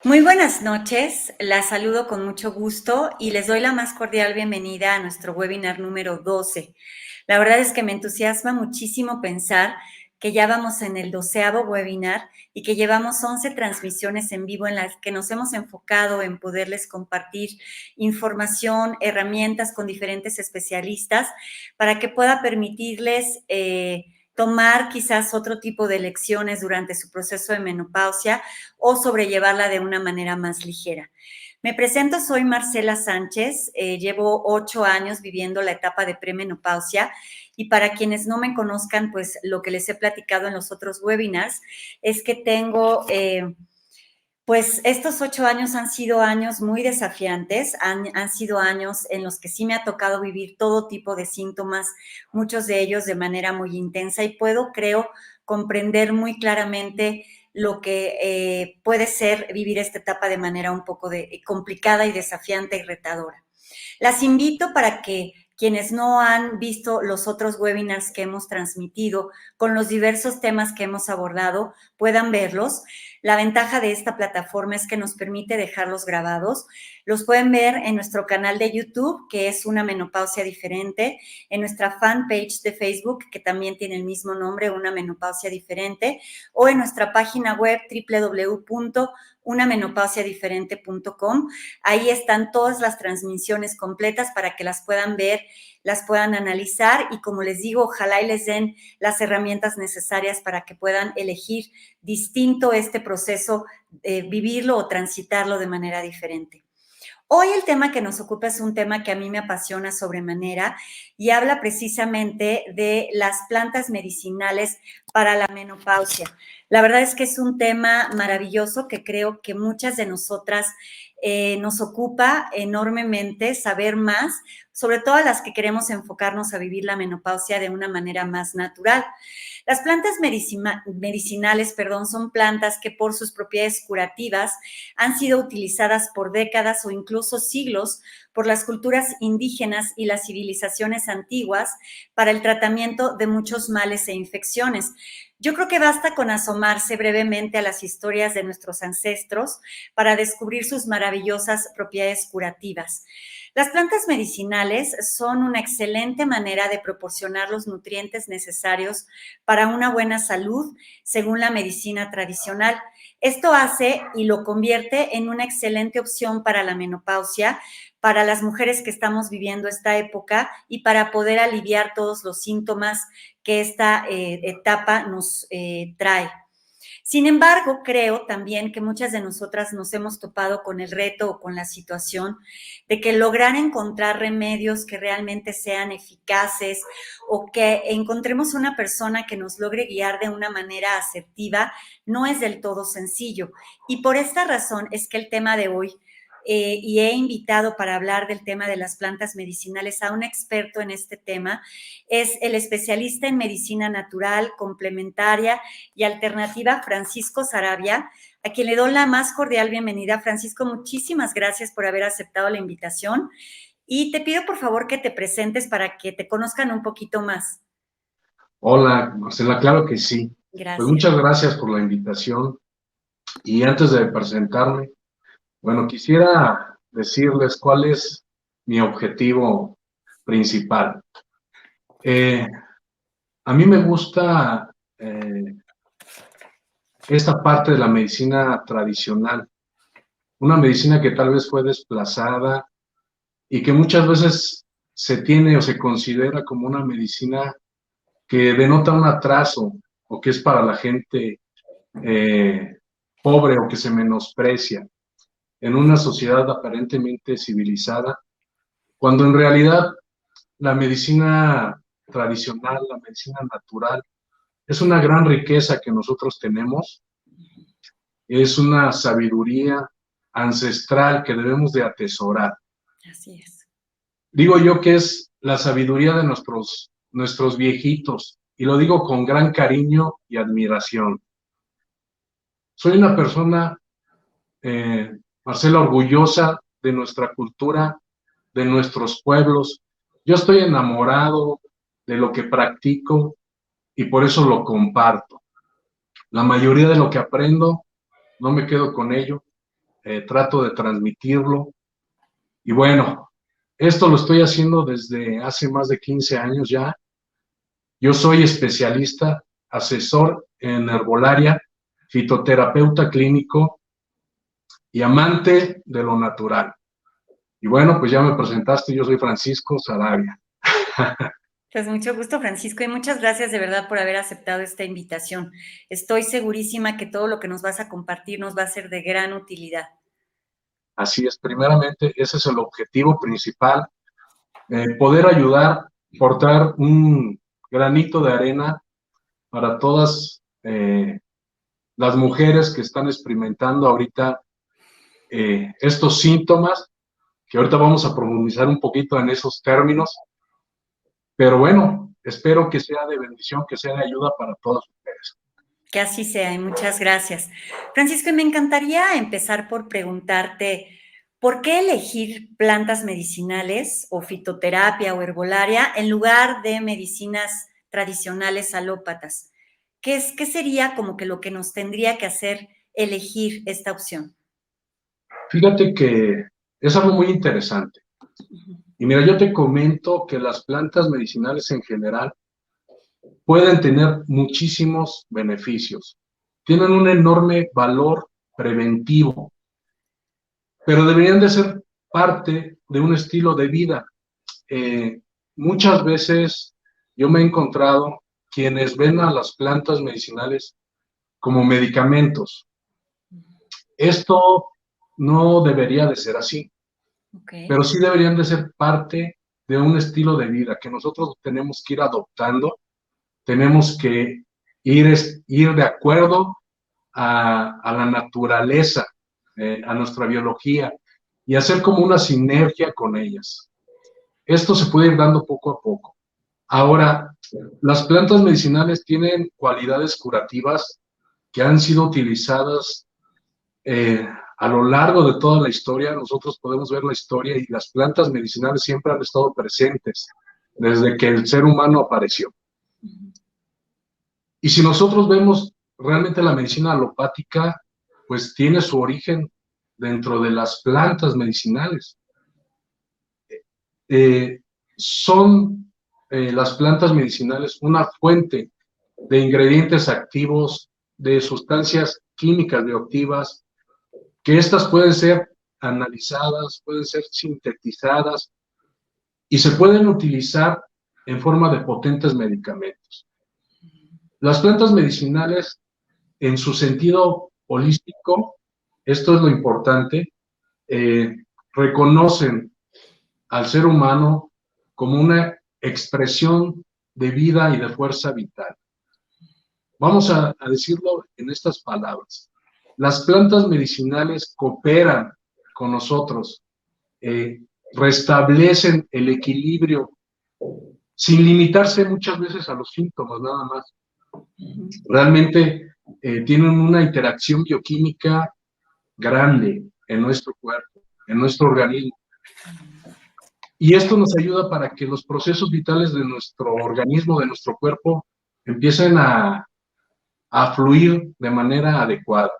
Muy buenas noches, la saludo con mucho gusto y les doy la más cordial bienvenida a nuestro webinar número 12. La verdad es que me entusiasma muchísimo pensar que ya vamos en el 12º webinar y que llevamos 11 transmisiones en vivo en las que nos hemos enfocado en poderles compartir información, herramientas con diferentes especialistas para que pueda permitirles tomar quizás otro tipo de lecciones durante su proceso de menopausia o sobrellevarla de una manera más ligera. Me presento, soy Marcela Sánchez, llevo 8 años viviendo la etapa de premenopausia y para quienes no me conozcan, pues lo que les he platicado en los otros webinars es que tengo... Pues estos 8 años han sido años muy desafiantes, han sido años en los que sí me ha tocado vivir todo tipo de síntomas, muchos de ellos de manera muy intensa y puedo, creo, comprender muy claramente lo que puede ser vivir esta etapa de manera un poco complicada y desafiante y retadora. Las invito para que quienes no han visto los otros webinars que hemos transmitido con los diversos temas que hemos abordado puedan verlos. La ventaja de esta plataforma es que nos permite dejarlos grabados. Los pueden ver en nuestro canal de YouTube, que es Una Menopausia Diferente, en nuestra fanpage de Facebook, que también tiene el mismo nombre, Una Menopausia Diferente, o en nuestra página web www.unamenopausiadiferente.com. Ahí están todas las transmisiones completas para que las puedan ver, las puedan analizar y, como les digo, ojalá y les den las herramientas necesarias para que puedan elegir distinto este proceso, vivirlo o transitarlo de manera diferente. Hoy el tema que nos ocupa es un tema que a mí me apasiona sobremanera y habla precisamente de las plantas medicinales para la menopausia. La verdad es que es un tema maravilloso que creo que muchas de nosotras nos ocupa enormemente saber más, sobre todo a las que queremos enfocarnos a vivir la menopausia de una manera más natural. Las plantas medicinales, son plantas que por sus propiedades curativas han sido utilizadas por décadas o incluso siglos por las culturas indígenas y las civilizaciones antiguas para el tratamiento de muchos males e infecciones. Yo creo que basta con asomarse brevemente a las historias de nuestros ancestros para descubrir sus maravillosas propiedades curativas. Las plantas medicinales son una excelente manera de proporcionar los nutrientes necesarios para una buena salud, según la medicina tradicional. Esto hace y lo convierte en una excelente opción para la menopausia, para las mujeres que estamos viviendo esta época y para poder aliviar todos los síntomas que esta etapa nos trae. Sin embargo, creo también que muchas de nosotras nos hemos topado con el reto o con la situación de que lograr encontrar remedios que realmente sean eficaces o que encontremos una persona que nos logre guiar de una manera asertiva no es del todo sencillo. Y por esta razón es que el tema de hoy y he invitado para hablar del tema de las plantas medicinales a un experto en este tema, es el especialista en medicina natural, complementaria y alternativa, Francisco Sarabia, a quien le doy la más cordial bienvenida. Francisco, muchísimas gracias por haber aceptado la invitación y te pido por favor que te presentes para que te conozcan un poquito más. Hola, Marcela, claro que sí. Pues Gracias. muchas gracias por la invitación. Y antes de presentarme, bueno, quisiera decirles cuál es mi objetivo principal. A mí me gusta esta parte de la medicina tradicional, una medicina que tal vez fue desplazada y que muchas veces se tiene o se considera como una medicina que denota un atraso o que es para la gente eh, pobre o que se menosprecia en una sociedad aparentemente civilizada, cuando en realidad la medicina tradicional, la medicina natural, es una gran riqueza que nosotros tenemos, es una sabiduría ancestral que debemos de atesorar. Así es. Digo yo que es la sabiduría de nuestros viejitos, y lo digo con gran cariño y admiración. Soy una persona, Marcela, orgullosa de nuestra cultura, de nuestros pueblos. Yo estoy enamorado de lo que practico y por eso lo comparto. La mayoría de lo que aprendo, no me quedo con ello, trato de transmitirlo. Y bueno, esto lo estoy haciendo desde hace más de 15 años ya. Yo soy especialista, asesor en herbolaria, fitoterapeuta clínico y amante de lo natural. Y bueno, pues ya me presentaste, yo soy Francisco Saravia. Pues mucho gusto, Francisco, y muchas gracias de verdad por haber aceptado esta invitación. Estoy segurísima que todo lo que nos vas a compartir nos va a ser de gran utilidad. Así es, primeramente, ese es el objetivo principal, poder ayudar, portar un granito de arena para todas las mujeres que están experimentando ahorita estos síntomas, que ahorita vamos a profundizar un poquito en esos términos, pero bueno, espero que sea de bendición, que sea de ayuda para todas ustedes. Que así sea, y muchas gracias. Francisco, y me encantaría empezar por preguntarte, ¿por qué elegir plantas medicinales o fitoterapia o herbolaria en lugar de medicinas tradicionales alópatas? ¿Qué sería como que lo que nos tendría que hacer elegir esta opción? Fíjate que es algo muy interesante. Y mira, yo te comento que las plantas medicinales en general pueden tener muchísimos beneficios. Tienen un enorme valor preventivo, pero deberían de ser parte de un estilo de vida. Muchas veces yo me he encontrado quienes ven a las plantas medicinales como medicamentos. Esto no debería de ser así, pero sí deberían de ser parte de un estilo de vida que nosotros tenemos que ir adoptando, tenemos que ir de acuerdo a la naturaleza, a nuestra biología, y hacer como una sinergia con ellas. Esto se puede ir dando poco a poco. Ahora, las plantas medicinales tienen cualidades curativas que han sido utilizadas a lo largo de toda la historia. Nosotros podemos ver la historia y las plantas medicinales siempre han estado presentes desde que el ser humano apareció. Y si nosotros vemos realmente la medicina alopática, pues tiene su origen dentro de las plantas medicinales. Son las plantas medicinales una fuente de ingredientes activos, de sustancias químicas bioactivas, que estas pueden ser analizadas, pueden ser sintetizadas y se pueden utilizar en forma de potentes medicamentos. Las plantas medicinales, en su sentido holístico, esto es lo importante, reconocen al ser humano como una expresión de vida y de fuerza vital. Vamos a decirlo en estas palabras. Las plantas medicinales cooperan con nosotros, restablecen el equilibrio sin limitarse muchas veces a los síntomas nada más. Realmente tienen una interacción bioquímica grande en nuestro cuerpo, en nuestro organismo. Y esto nos ayuda para que los procesos vitales de nuestro organismo, de nuestro cuerpo, empiecen a fluir de manera adecuada.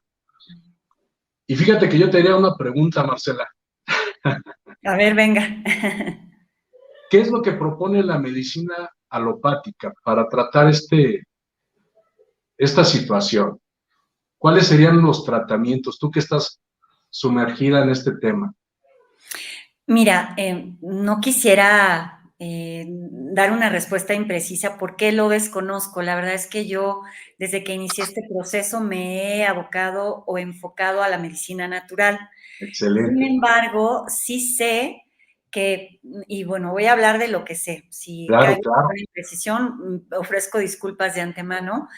Y fíjate que yo te haría una pregunta, Marcela. A ver, venga. ¿Qué es lo que propone la medicina alopática para tratar esta situación? ¿Cuáles serían los tratamientos? Tú que estás sumergida en este tema. Mira, no quisiera dar una respuesta imprecisa porque lo desconozco. La verdad es que yo, desde que inicié este proceso, me he abocado o enfocado a la medicina natural. Excelente. Sin embargo, sí sé que, y bueno, voy a hablar de lo que sé. Si caigo en una imprecisión, ofrezco disculpas de antemano.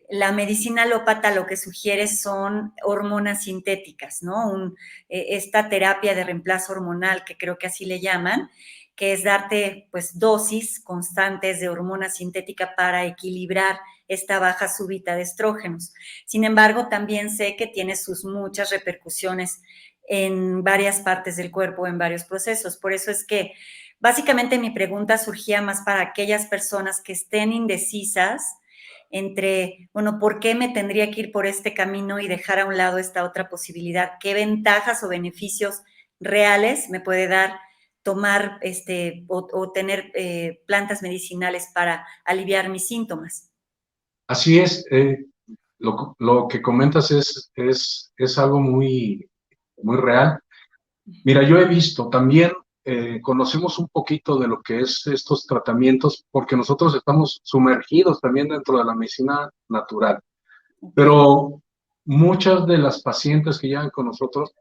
La medicina alópata lo que sugiere son hormonas sintéticas, ¿no? Esta terapia de reemplazo hormonal, que creo que así le llaman, que es darte pues dosis constantes de hormona sintética para equilibrar esta baja súbita de estrógenos. Sin embargo, también sé que tiene sus muchas repercusiones en varias partes del cuerpo, en varios procesos. Por eso es que básicamente mi pregunta surgía más para aquellas personas que estén indecisas entre, bueno, ¿por qué me tendría que ir por este camino y dejar a un lado esta otra posibilidad? ¿Qué ventajas o beneficios reales me puede dar tomar o tener plantas medicinales para aliviar mis síntomas? Así es, lo que comentas es algo muy, muy real. Mira, yo he visto también, conocemos un poquito de lo que es estos tratamientos, porque nosotros estamos sumergidos también dentro de la medicina natural, Okay. pero muchas de las pacientes que llegan con nosotros,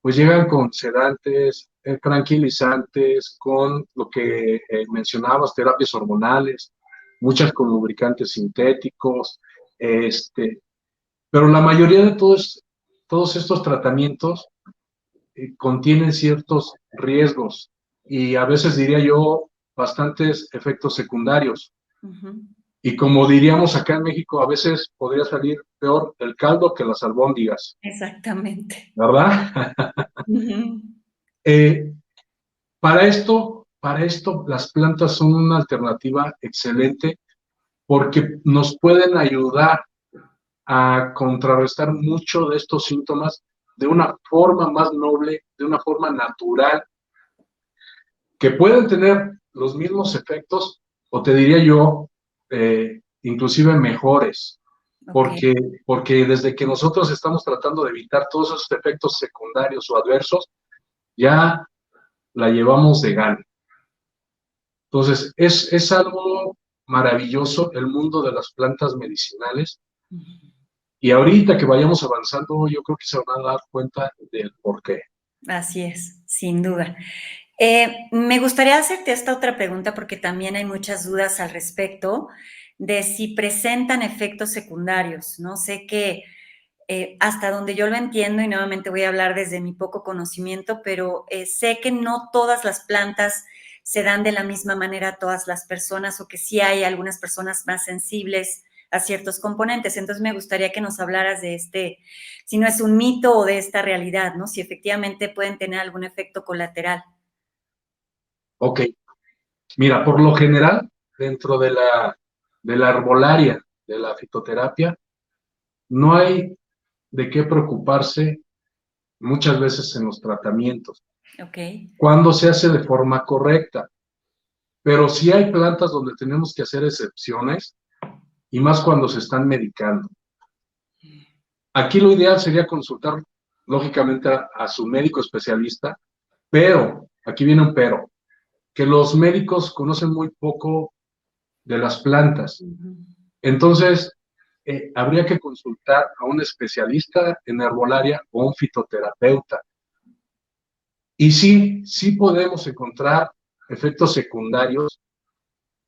pues llegan con sedantes, tranquilizantes, con lo que mencionabas, terapias hormonales, muchas con lubricantes sintéticos, este, pero la mayoría de todos estos tratamientos contienen ciertos riesgos y a veces diría yo bastantes efectos secundarios. Uh-huh. Y como diríamos acá en México, a veces podría salir peor el caldo que las albóndigas, Exactamente. ¿verdad? Uh-huh. Eh, para esto, las plantas son una alternativa excelente porque nos pueden ayudar a contrarrestar mucho de estos síntomas de una forma más noble, de una forma natural, que pueden tener los mismos efectos, o te diría yo, inclusive mejores, Okay. porque desde que nosotros estamos tratando de evitar todos esos efectos secundarios o adversos, ya la llevamos de gana. Entonces, es algo maravilloso el mundo de las plantas medicinales. Uh-huh. Y ahorita que vayamos avanzando, yo creo que se van a dar cuenta del por qué. Así es, sin duda. Me gustaría hacerte esta otra pregunta porque también hay muchas dudas al respecto de si presentan efectos secundarios, ¿no? Sé que hasta donde yo lo entiendo, y nuevamente voy a hablar desde mi poco conocimiento, pero sé que no todas las plantas se dan de la misma manera a todas las personas, o que sí hay algunas personas más sensibles a ciertos componentes. Entonces me gustaría que nos hablaras de si no es un mito o de esta realidad, ¿no? Si efectivamente pueden tener algún efecto colateral. Ok, mira, por lo general, dentro de la herbolaria, de la fitoterapia, no hay de qué preocuparse muchas veces en los tratamientos, Ok. cuando se hace de forma correcta. Pero sí hay plantas donde tenemos que hacer excepciones, y más cuando se están medicando. Aquí lo ideal sería consultar, lógicamente, a su médico especialista, pero, aquí viene un pero, que los médicos conocen muy poco de las plantas. Uh-huh. Entonces, habría que consultar a un especialista en herbolaria o un fitoterapeuta. Y sí, sí podemos encontrar efectos secundarios,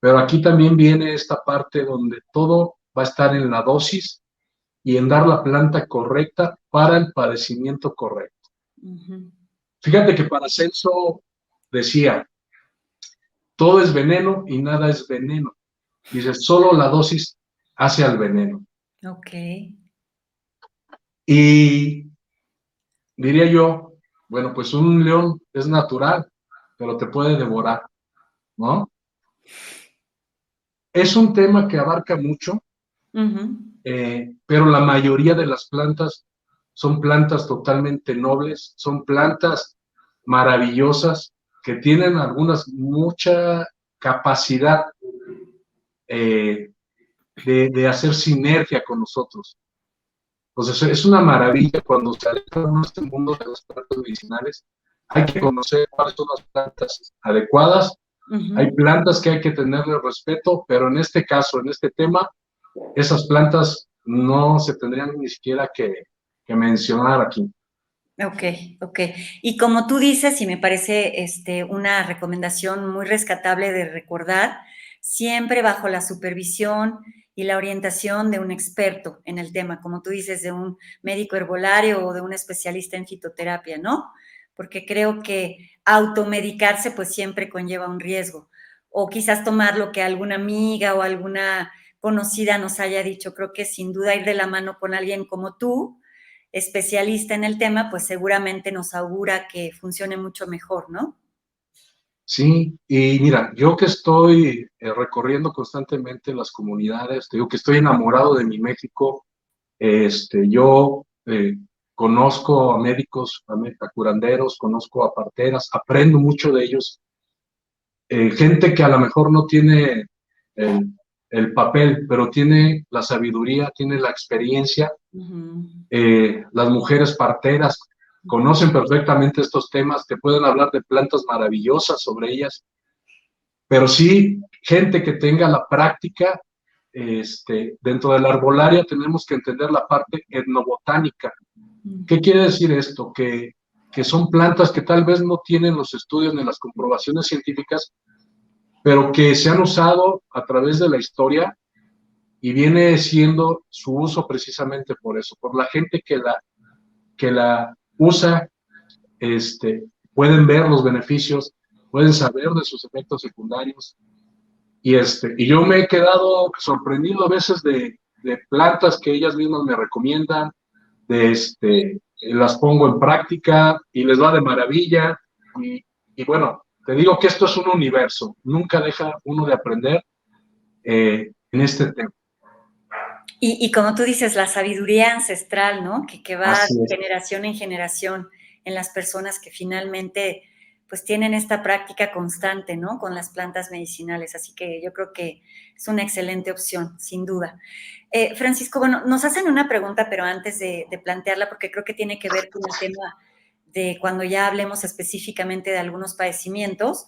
pero aquí también viene esta parte donde todo va a estar en la dosis y en dar la planta correcta para el padecimiento correcto. Uh-huh. Fíjate que Paracelso decía, todo es veneno y nada es veneno. Dice, solo la dosis hace al veneno. Ok. Y diría yo, bueno, pues un león es natural, pero te puede devorar, ¿no? Es un tema que abarca mucho, Uh-huh. pero la mayoría de las plantas son plantas totalmente nobles, son plantas maravillosas que tienen algunas mucha capacidad eh, de hacer sinergia con nosotros. Entonces es una maravilla cuando se adentra en este mundo de las plantas medicinales. Hay que conocer cuáles son las plantas adecuadas. Hay Uh-huh. plantas que hay que tenerle respeto, pero en este caso, en este tema, esas plantas no se tendrían ni siquiera que mencionar aquí. Ok, ok. Y como tú dices, y me parece una recomendación muy rescatable de recordar, siempre bajo la supervisión y la orientación de un experto en el tema, como tú dices, de un médico herbolario o de un especialista en fitoterapia, ¿no? Porque creo que automedicarse pues siempre conlleva un riesgo. O quizás tomar lo que alguna amiga o alguna conocida nos haya dicho. Creo que sin duda ir de la mano con alguien como tú, especialista en el tema, pues seguramente nos augura que funcione mucho mejor, ¿no? Sí, y mira, yo que estoy recorriendo constantemente las comunidades, te digo que estoy enamorado de mi México. Yo conozco a médicos, a curanderos, conozco a parteras, aprendo mucho de ellos. Gente que a lo mejor no tiene el, el papel, pero tiene la sabiduría, tiene la experiencia. Ujú. Las mujeres parteras conocen perfectamente estos temas, te pueden hablar de plantas maravillosas sobre ellas, pero sí gente que tenga la práctica. Dentro de la arbolaria tenemos que entender la parte etnobotánica. ¿Qué quiere decir esto? Que son plantas que tal vez no tienen los estudios ni las comprobaciones científicas, pero que se han usado a través de la historia y viene siendo su uso precisamente por eso, por la gente que la usa. Pueden ver los beneficios, pueden saber de sus efectos secundarios. Y yo me he quedado sorprendido a veces de plantas que ellas mismas me recomiendan, las pongo en práctica y les va de maravilla. Y bueno, te digo que esto es un universo, nunca deja uno de aprender en este tema. Y como tú dices, la sabiduría ancestral, ¿no? Que va Así de es. generación en generación en las personas que finalmente pues tienen esta práctica constante, ¿no? Con las plantas medicinales. Así que yo creo que es una excelente opción, sin duda. Francisco, bueno, nos hacen una pregunta, pero antes de plantearla, porque creo que tiene que ver con el tema de cuando ya hablemos específicamente de algunos padecimientos.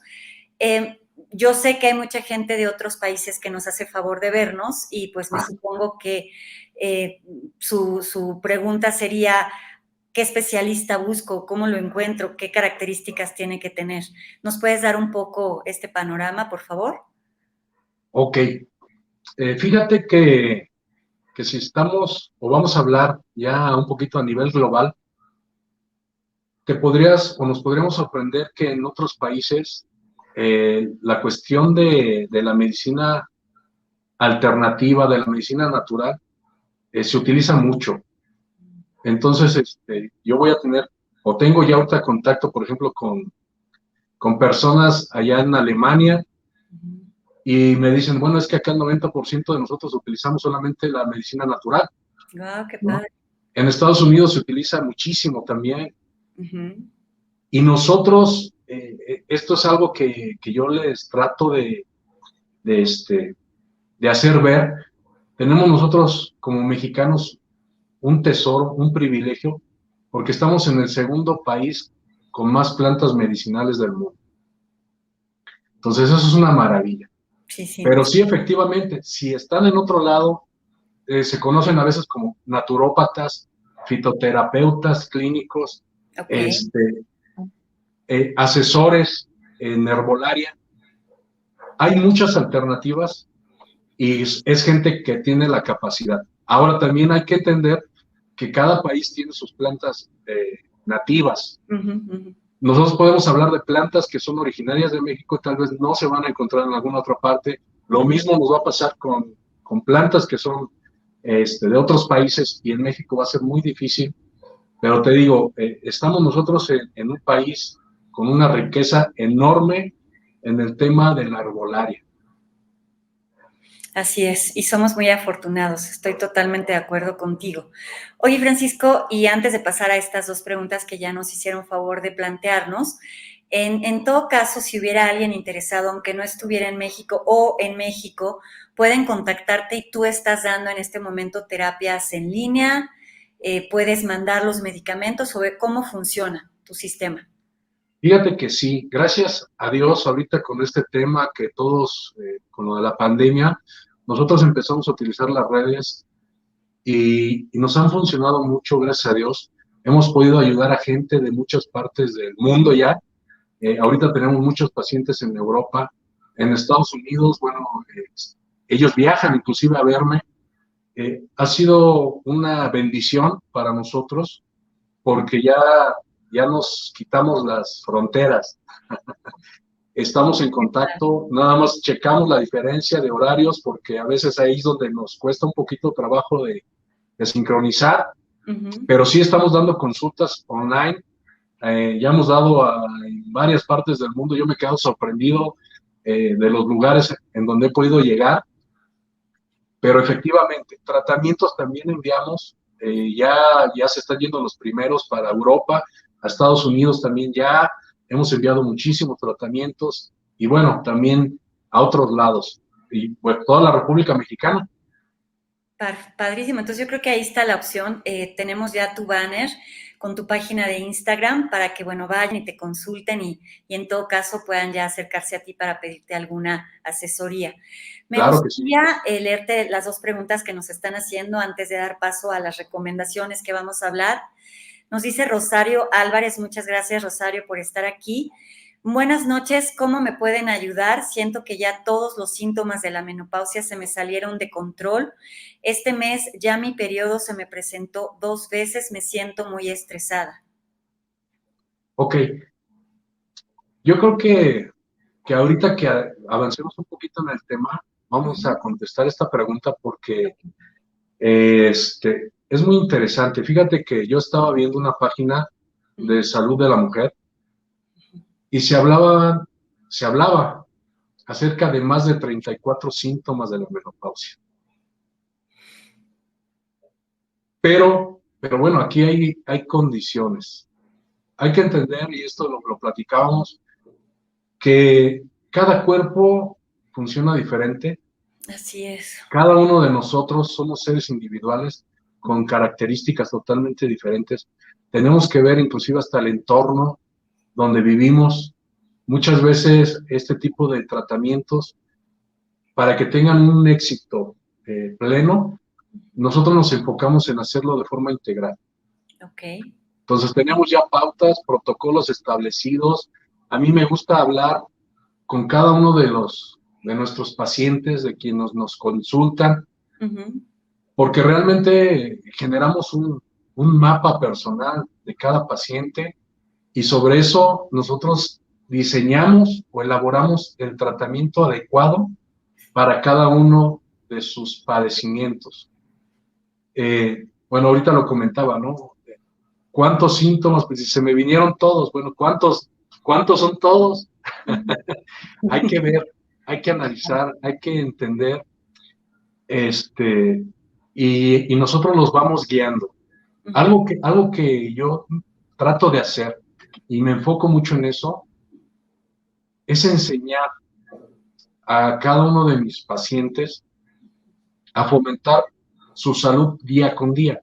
Yo sé que hay mucha gente de otros países que nos hace favor de vernos y pues me supongo que su pregunta sería, ¿qué especialista busco? ¿Cómo lo encuentro? ¿Qué características tiene que tener? ¿Nos puedes dar un poco este panorama, por favor? Ok, fíjate que si estamos o vamos a hablar ya un poquito a nivel global, te podrías o nos podríamos sorprender que en otros países la cuestión de la medicina alternativa, de la medicina natural, se utiliza mucho. Entonces, yo voy a tener, o tengo ya ahorita contacto, por ejemplo, con personas allá en Alemania y me dicen, bueno, es que acá el 90% de nosotros utilizamos solamente la medicina natural, Wow, qué ¿no? padre. En Estados Unidos se utiliza muchísimo también. Uh-huh. Y nosotros, esto es algo que yo les trato de, este, de hacer ver. Tenemos nosotros como mexicanos un tesoro, un privilegio, porque estamos en el segundo país con más plantas medicinales del mundo. Entonces, eso es una maravilla. Sí, sí. Pero sí, efectivamente, si están en otro lado, se conocen a veces como naturópatas, fitoterapeutas clínicos, Ok. este, asesores en herbolaria. Hay muchas alternativas y es gente que tiene la capacidad. Ahora también hay que entender que cada país tiene sus plantas nativas. Uh-huh, uh-huh. Nosotros podemos hablar de plantas que son originarias de México, tal vez no se van a encontrar en alguna otra parte. Lo mismo nos va a pasar con plantas que son de otros países y en México va a ser muy difícil. Pero te digo, estamos nosotros en un país con una riqueza enorme en el tema de la herbolaria. Así es, y somos muy afortunados, estoy totalmente de acuerdo contigo. Oye, Francisco, y antes de pasar a estas dos preguntas que ya nos hicieron favor de plantearnos, en todo caso, si hubiera alguien interesado, aunque no estuviera en México o en México, pueden contactarte y tú estás dando en este momento terapias en línea, puedes mandar los medicamentos o ver cómo funciona tu sistema. Fíjate que sí, gracias a Dios ahorita con este tema que todos, con lo de la pandemia, nosotros empezamos a utilizar las redes y nos han funcionado mucho, gracias a Dios. Hemos podido ayudar a gente de muchas partes del mundo ya. Ahorita tenemos muchos pacientes en Europa, en Estados Unidos, bueno, ellos viajan inclusive a verme. Ha sido una bendición para nosotros porque ya nos quitamos las fronteras. Estamos en contacto, nada más checamos la diferencia de horarios porque a veces ahí es donde nos cuesta un poquito trabajo de sincronizar, Uh-huh. pero sí estamos dando consultas online Ya hemos dado en varias partes del mundo. Yo me he quedado sorprendido de los lugares en donde he podido llegar, pero efectivamente, tratamientos también enviamos. Ya se están yendo los primeros para Europa, a Estados Unidos también ya hemos enviado muchísimos tratamientos y bueno, también a otros lados, y pues toda la República Mexicana. Padrísimo, entonces yo creo que ahí está la opción. Tenemos ya tu banner con tu página de Instagram para que, bueno, vayan y te consulten y en todo caso puedan ya acercarse a ti para pedirte alguna asesoría. Me Claro que sí. gustaría leerte las 2 preguntas que nos están haciendo antes de dar paso a las recomendaciones que vamos a hablar. Nos dice Rosario Álvarez, muchas gracias Rosario por estar aquí. Buenas noches, ¿cómo me pueden ayudar? Siento que ya todos los síntomas de la menopausia se me salieron de control. Este mes ya mi periodo se me presentó 2 veces, me siento muy estresada. Ok, yo creo que ahorita que avancemos un poquito en el tema, vamos a contestar esta pregunta porque es muy interesante. Fíjate que yo estaba viendo una página de salud de la mujer y se hablaba acerca de más de 34 síntomas de la menopausia. Pero bueno, aquí hay condiciones. Hay que entender, y esto lo platicábamos, que cada cuerpo funciona diferente. Así es. Cada uno de nosotros somos seres individuales con características totalmente diferentes. Tenemos que ver inclusive hasta el entorno donde vivimos. Muchas veces este tipo de tratamientos, para que tengan un éxito pleno, nosotros nos enfocamos en hacerlo de forma integral. Ok. Entonces tenemos ya pautas, protocolos establecidos. A mí me gusta hablar con cada uno de nuestros pacientes, de quienes nos consultan, porque realmente generamos un mapa personal de cada paciente y sobre eso nosotros diseñamos o elaboramos el tratamiento adecuado para cada uno de sus padecimientos. Bueno, ahorita lo comentaba, ¿no? ¿Cuántos síntomas? Pues si se me vinieron todos, bueno, ¿cuántos son todos? Hay que ver, hay que analizar, hay que entender, y nosotros los vamos guiando. Algo que yo trato de hacer, y me enfoco mucho en eso, es enseñar a cada uno de mis pacientes a fomentar su salud día con día.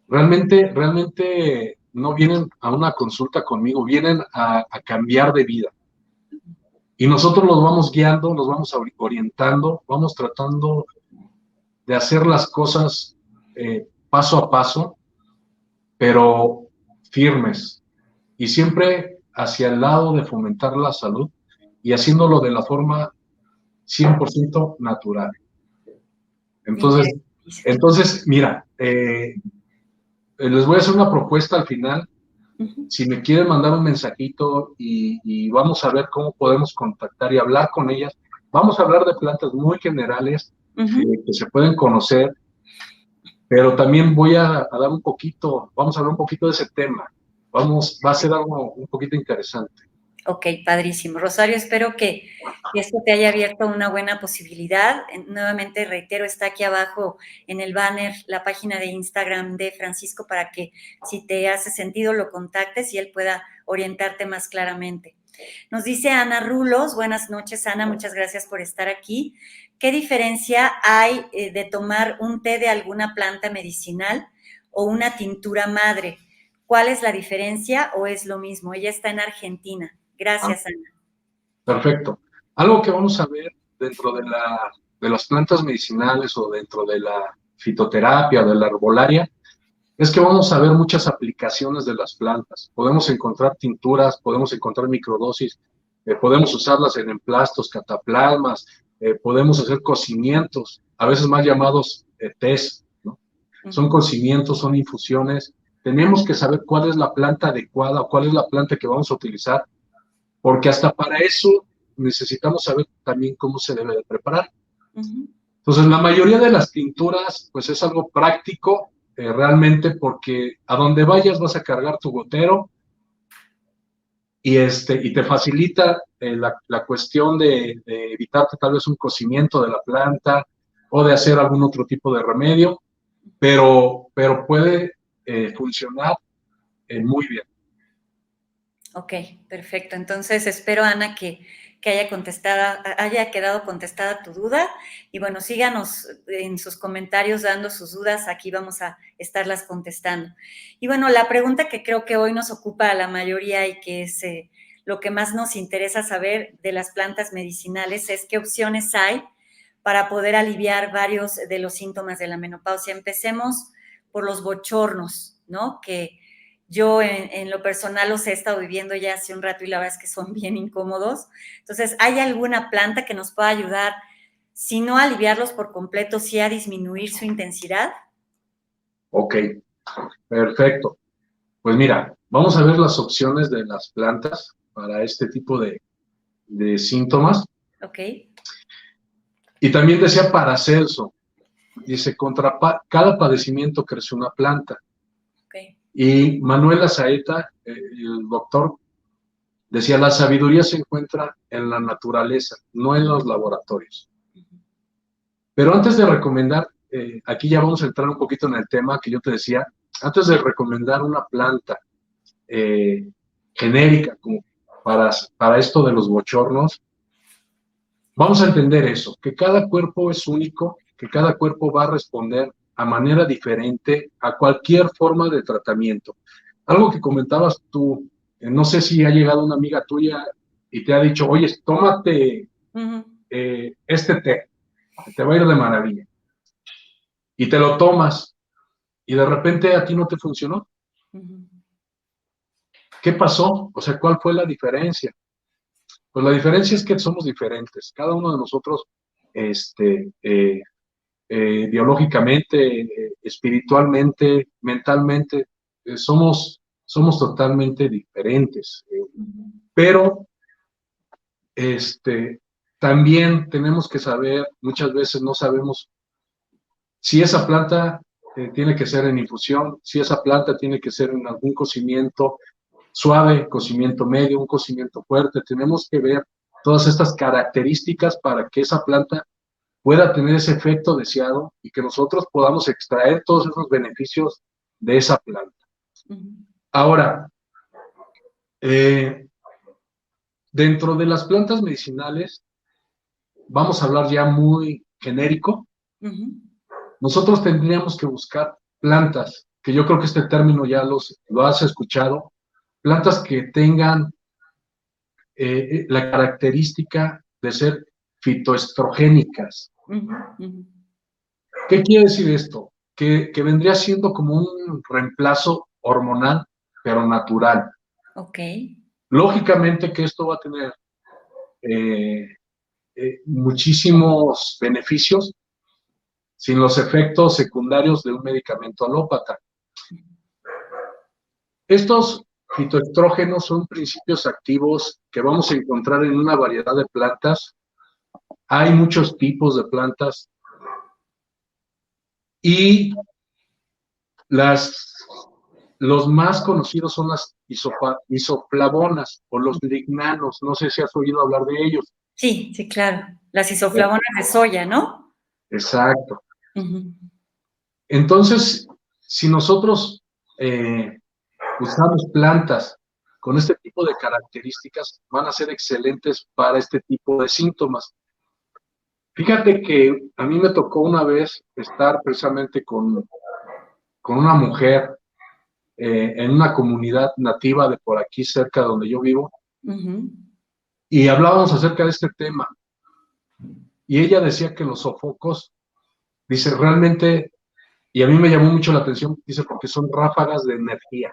Realmente no vienen a una consulta conmigo, vienen a cambiar de vida. Y nosotros los vamos guiando, los vamos orientando, vamos tratando de hacer las cosas paso a paso, pero firmes. Y siempre hacia el lado de fomentar la salud y haciéndolo de la forma 100% natural. Entonces mira, les voy a hacer una propuesta al final. Si me quieren mandar un mensajito y vamos a ver cómo podemos contactar y hablar con ellas. Vamos a hablar de plantas muy generales que se pueden conocer, pero también voy a dar vamos a hablar un poquito de ese tema. Va a ser algo un poquito interesante. Ok, padrísimo. Rosario, espero que esto te haya abierto una buena posibilidad. Nuevamente reitero, está aquí abajo en el banner la página de Instagram de Francisco para que si te hace sentido lo contactes y él pueda orientarte más claramente. Nos dice Ana Rulos, buenas noches Ana, muchas gracias por estar aquí. ¿Qué diferencia hay de tomar un té de alguna planta medicinal o una tintura madre? ¿Cuál es la diferencia o es lo mismo? Ella está en Argentina. Gracias, Ana. Perfecto. Algo que vamos a ver dentro de las plantas medicinales o dentro de la fitoterapia o de la herbolaria es que vamos a ver muchas aplicaciones de las plantas. Podemos encontrar tinturas, podemos encontrar microdosis, podemos usarlas en emplastos, cataplasmas, podemos hacer cocimientos, a veces más llamados tés, ¿no? Son cocimientos, son infusiones. Tenemos que saber cuál es la planta adecuada o cuál es la planta que vamos a utilizar, porque hasta para eso necesitamos saber también cómo se debe de preparar. Entonces, la mayoría de las tinturas, pues es algo práctico, realmente, porque a donde vayas vas a cargar tu gotero y te facilita la cuestión de evitarte tal vez un cocimiento de la planta o de hacer algún otro tipo de remedio, pero puede funcionar muy bien. Ok, perfecto. Entonces espero, Ana, que haya quedado contestada tu duda. Y bueno, síganos en sus comentarios dando sus dudas. Aquí vamos a estarlas contestando. Y bueno, la pregunta que creo que hoy nos ocupa a la mayoría y que es lo que más nos interesa saber de las plantas medicinales es qué opciones hay para poder aliviar varios de los síntomas de la menopausia. Empecemos por los bochornos, ¿no? Que yo en lo personal los he estado viviendo ya hace un rato y la verdad es que son bien incómodos. Entonces, ¿hay alguna planta que nos pueda ayudar, si no a aliviarlos por completo, sí a disminuir su intensidad? Ok, perfecto. Pues mira, vamos a ver las opciones de las plantas para este tipo de síntomas. Ok. Y también decía Paracelso, dice, contra cada padecimiento crece una planta. Okay. Y Manuel Azaeta, el doctor, decía, la sabiduría se encuentra en la naturaleza, no en los laboratorios. Pero antes de recomendar, aquí ya vamos a entrar un poquito en el tema que yo te decía, antes de recomendar una planta genérica como para esto de los bochornos, vamos a entender eso, que cada cuerpo es único, que cada cuerpo va a responder a manera diferente a cualquier forma de tratamiento. Algo que comentabas tú, no sé si ha llegado una amiga tuya y te ha dicho, oye, tómate este té, te va a ir de maravilla. Y te lo tomas y de repente a ti no te funcionó. ¿Qué pasó? O sea, ¿cuál fue la diferencia? Pues la diferencia es que somos diferentes. Cada uno de nosotros, biológicamente, espiritualmente, mentalmente, somos totalmente diferentes. Pero también tenemos que saber, muchas veces no sabemos si esa planta tiene que ser en infusión, si esa planta tiene que ser en algún cocimiento suave, cocimiento medio, un cocimiento fuerte. Tenemos que ver todas estas características para que esa planta pueda tener ese efecto deseado y que nosotros podamos extraer todos esos beneficios de esa planta. Ahora, dentro de las plantas medicinales, vamos a hablar ya muy genérico. Nosotros tendríamos que buscar plantas, que yo creo que este término ya lo has escuchado, plantas que tengan la característica de ser fitoestrogénicas. ¿Qué quiere decir esto? Que vendría siendo como un reemplazo hormonal, pero natural. Ok. Lógicamente que esto va a tener muchísimos beneficios sin los efectos secundarios de un medicamento alópata. Estos fitoestrógenos son principios activos que vamos a encontrar en una variedad de plantas. Hay muchos tipos de plantas y los más conocidos son las isoflavonas o los lignanos. No sé si has oído hablar de ellos. Sí, sí, claro. Las isoflavonas de soya, ¿no? Exacto. Entonces, si nosotros usamos plantas con este tipo de características, van a ser excelentes para este tipo de síntomas. Fíjate que a mí me tocó una vez estar precisamente con una mujer en una comunidad nativa de por aquí cerca de donde yo vivo, y hablábamos acerca de este tema. Y ella decía que los sofocos, dice, realmente, y a mí me llamó mucho la atención, dice, porque son ráfagas de energía.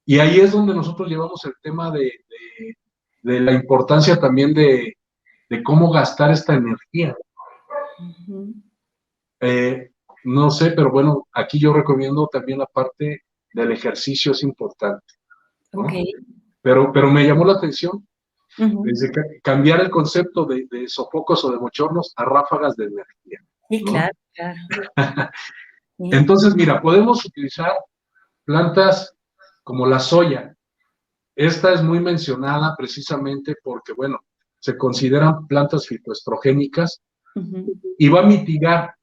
Y ahí es donde nosotros llevamos el tema de la importancia también de cómo gastar esta energía. No sé, pero bueno, aquí yo recomiendo también la parte del ejercicio, es importante, ¿no? Okay. Pero me llamó la atención desde cambiar el concepto de sofocos o de bochornos a ráfagas de energía. Sí, ¿no? claro, claro. Entonces, mira, podemos utilizar plantas como la soya. Esta es muy mencionada precisamente porque, bueno, se consideran plantas fitoestrogénicas y va a mitigar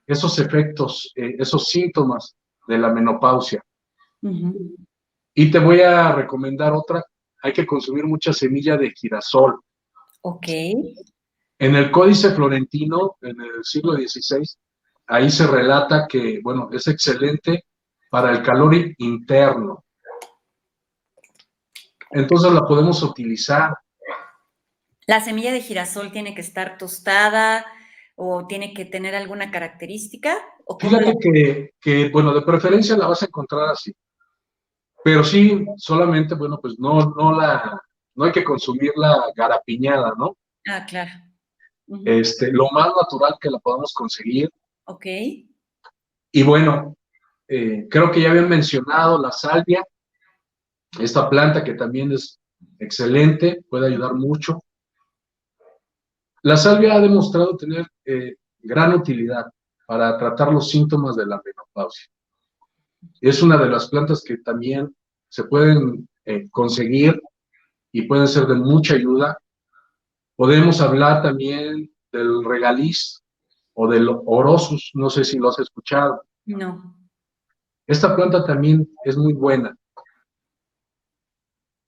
esos efectos, esos síntomas de la menopausia. Y te voy a recomendar otra, hay que consumir mucha semilla de girasol. Ok. En el Códice Florentino, en el siglo XVI, ahí se relata que, bueno, es excelente para el calor interno. Entonces la podemos utilizar. ¿La semilla de girasol tiene que estar tostada o tiene que tener alguna característica? ¿O cómo Fíjate que, bueno, de preferencia la vas a encontrar así. Pero sí, solamente, bueno, pues no hay que consumirla garapiñada, ¿no? Ah, claro. Ujú. Lo más natural que la podamos conseguir. Ok. Y bueno, creo que ya habían mencionado la salvia, esta planta que también es excelente, puede ayudar mucho. La salvia ha demostrado tener gran utilidad para tratar los síntomas de la menopausia. Es una de las plantas que también se pueden conseguir y pueden ser de mucha ayuda. Podemos hablar también del regaliz o del orosus, no sé si lo has escuchado. No. Esta planta también es muy buena.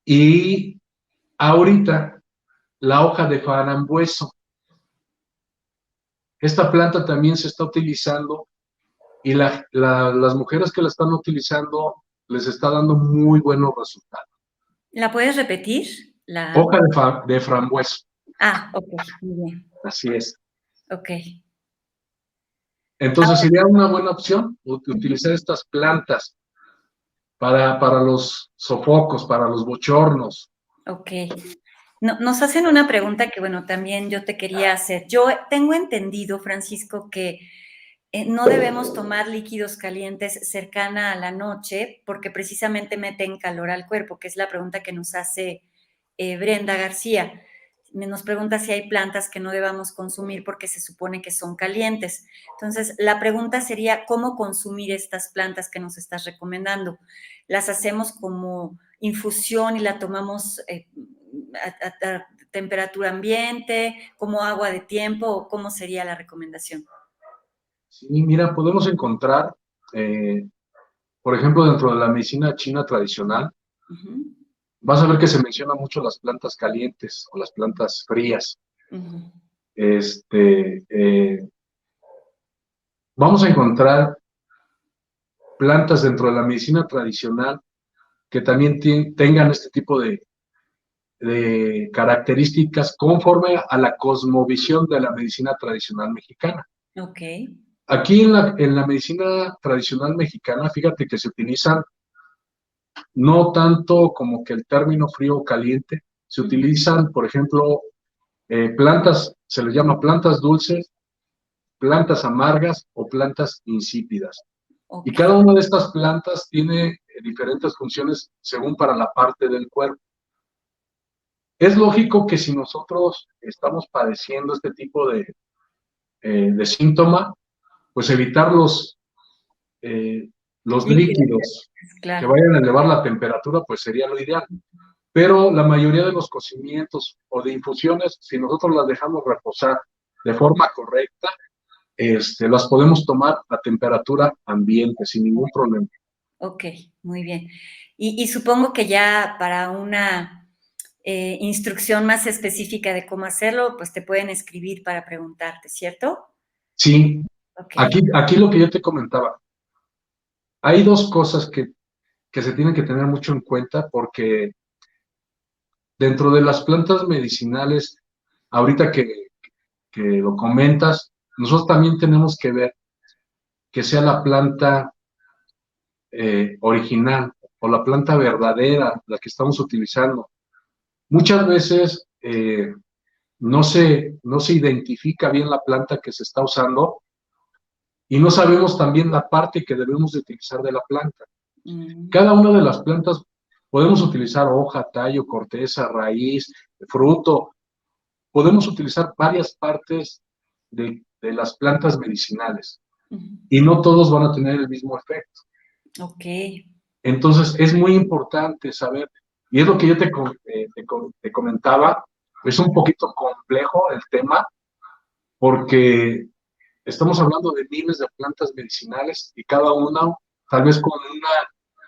Y ahorita la hoja de farambueso. Esta planta también se está utilizando y las mujeres que la están utilizando les está dando muy buenos resultados. ¿La puedes repetir? Hoja de frambuesa, Ah, ok, muy bien. así es. Ok. Entonces sería una buena opción utilizar estas plantas para los sofocos, para los bochornos. Ok. Nos hacen una pregunta que, bueno, también yo te quería hacer. Yo tengo entendido, Francisco, que no debemos tomar líquidos calientes cercana a la noche porque precisamente meten calor al cuerpo, que es la pregunta que nos hace Brenda García. Nos pregunta si hay plantas que no debamos consumir porque se supone que son calientes. Entonces, la pregunta sería, ¿cómo consumir estas plantas que nos estás recomendando? ¿Las hacemos como infusión y la tomamos a temperatura ambiente, como agua de tiempo, o cómo sería la recomendación? Sí, mira, podemos encontrar, por ejemplo, dentro de la medicina china tradicional, vas a ver que se menciona mucho las plantas calientes o las plantas frías. Vamos a encontrar plantas dentro de la medicina tradicional que también tengan este tipo de características conforme a la cosmovisión de la medicina tradicional mexicana. Ok. Aquí en la medicina tradicional mexicana, fíjate que se utilizan no tanto como que el término frío o caliente, se utilizan, por ejemplo, plantas, se les llama plantas dulces, plantas amargas o plantas insípidas. Y Ok. cada una de estas plantas tiene diferentes funciones según para la parte del cuerpo. Es lógico que si nosotros estamos padeciendo este tipo de síntoma, pues evitar los Líquidos, líquidos que claro. vayan a elevar la temperatura, pues sería lo ideal. Pero la mayoría de los cocimientos o de infusiones, si nosotros las dejamos reposar de forma correcta, las podemos tomar a temperatura ambiente sin ningún problema. Ok, muy bien. Y supongo que ya para una instrucción más específica de cómo hacerlo, pues te pueden escribir para preguntarte, ¿cierto? Sí, Ok. aquí lo que yo te comentaba, hay dos cosas que se tienen que tener mucho en cuenta porque dentro de las plantas medicinales, ahorita que lo comentas, nosotros también tenemos que ver que sea la planta original o la planta verdadera, la que estamos utilizando. Muchas veces no se identifica bien la planta que se está usando y no sabemos también la parte que debemos de utilizar de la planta. Cada una de las plantas podemos utilizar hoja, tallo, corteza, raíz, fruto. Podemos utilizar varias partes de las plantas medicinales y no todos van a tener el mismo efecto. Ok. Entonces, es muy importante saber, y es lo que yo te comentaba, es un poquito complejo el tema, porque estamos hablando de miles de plantas medicinales y cada una tal vez con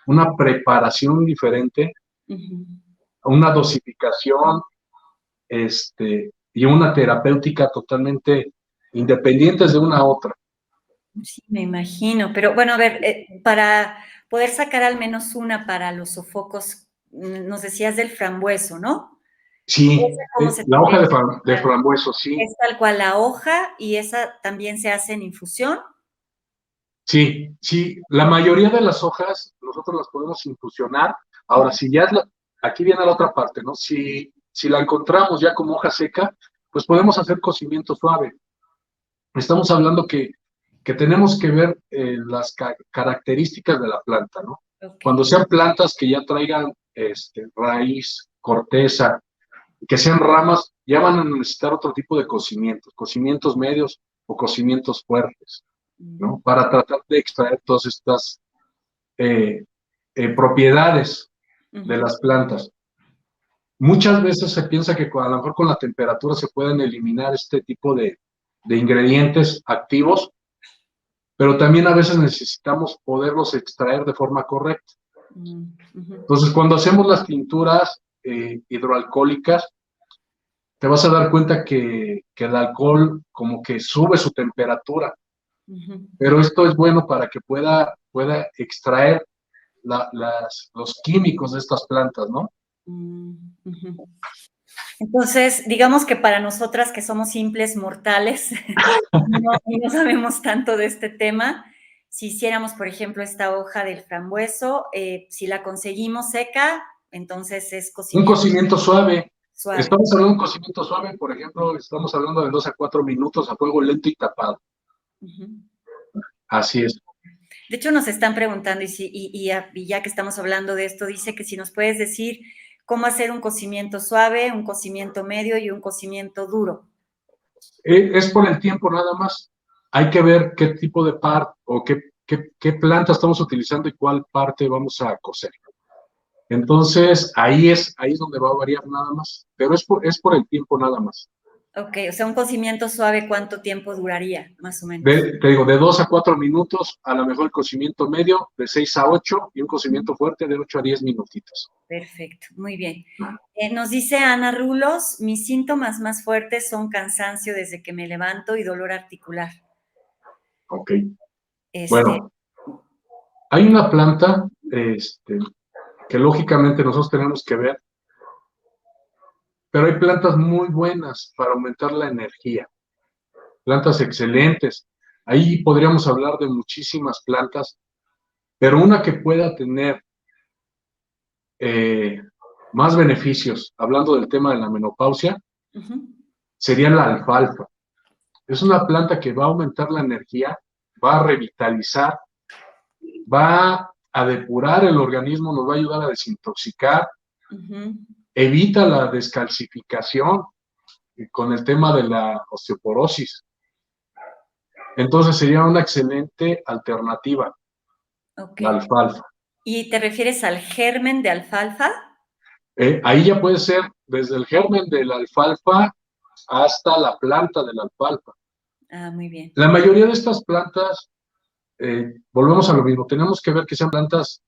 una preparación diferente, una dosificación, y una terapéutica totalmente independientes de una a otra. Sí, me imagino. Pero bueno, a ver, para poder sacar al menos una para los sofocos, nos decías del frambueso, ¿no? Sí, ¿Esa cómo se la hoja tendría que de preparar? frambueso, sí. Es tal cual la hoja y esa también se hace en infusión. Sí, sí, la mayoría de las hojas nosotros las podemos infusionar. Ahora, si ya aquí viene la otra parte, ¿no? Si la encontramos ya como hoja seca, pues podemos hacer cocimiento suave. Estamos hablando que tenemos que ver las características de la planta, ¿no? Okay. Cuando sean plantas que ya traigan raíz, corteza, que sean ramas, ya van a necesitar otro tipo de cocimientos medios o cocimientos fuertes, ¿no? Para tratar de extraer todas estas propiedades de las plantas. Muchas veces se piensa que a lo mejor con la temperatura se pueden eliminar este tipo de ingredientes activos, pero también a veces necesitamos poderlos extraer de forma correcta. Entonces, cuando hacemos las tinturas hidroalcohólicas, te vas a dar cuenta que el alcohol como que sube su temperatura, pero esto es bueno para que pueda extraer los químicos de estas plantas, ¿no? Entonces, digamos que para nosotras que somos simples mortales y no sabemos tanto de este tema, si hiciéramos, por ejemplo, esta hoja del frambueso, si la conseguimos seca, entonces es Un cocimiento cocimiento suave. suave. Estamos hablando de un cocimiento suave, por ejemplo, estamos hablando de 2 a 4 minutos a fuego lento y tapado. Así es. De hecho, nos están preguntando, y ya que estamos hablando de esto, dice que si nos puedes decir cómo hacer un cocimiento suave, un cocimiento medio y un cocimiento duro. Es por el tiempo nada más. Hay que ver qué tipo de o qué planta estamos utilizando y cuál parte vamos a cocer. Entonces, ahí es donde va a variar nada más. Pero es por el tiempo nada más. Ok, o sea, un cocimiento suave, ¿cuánto tiempo duraría, más o menos? Te digo, de 2 a 4 minutos, a lo mejor el cocimiento medio, de 6 a 8, y un cocimiento fuerte de 8 a 10 minutitos. Perfecto, muy bien. Nos dice Ana Rulos, mis síntomas más fuertes son cansancio desde que me levanto y dolor articular. Ok. Bueno, hay una planta que lógicamente nosotros tenemos que ver, pero hay plantas muy buenas para aumentar la energía, plantas excelentes. Ahí podríamos hablar de muchísimas plantas, pero una que pueda tener más beneficios, hablando del tema de la menopausia, sería la alfalfa. Es una planta que va a aumentar la energía, va a revitalizar, va a depurar el organismo, nos va a ayudar a desintoxicar, evita la descalcificación con el tema de la osteoporosis. Entonces sería una excelente alternativa, la alfalfa. ¿Y te refieres al germen de alfalfa? Ahí ya puede ser desde el germen de la alfalfa hasta la planta de la alfalfa. Ah, muy bien. La mayoría de estas plantas, volvemos a lo mismo, tenemos que ver que sean plantas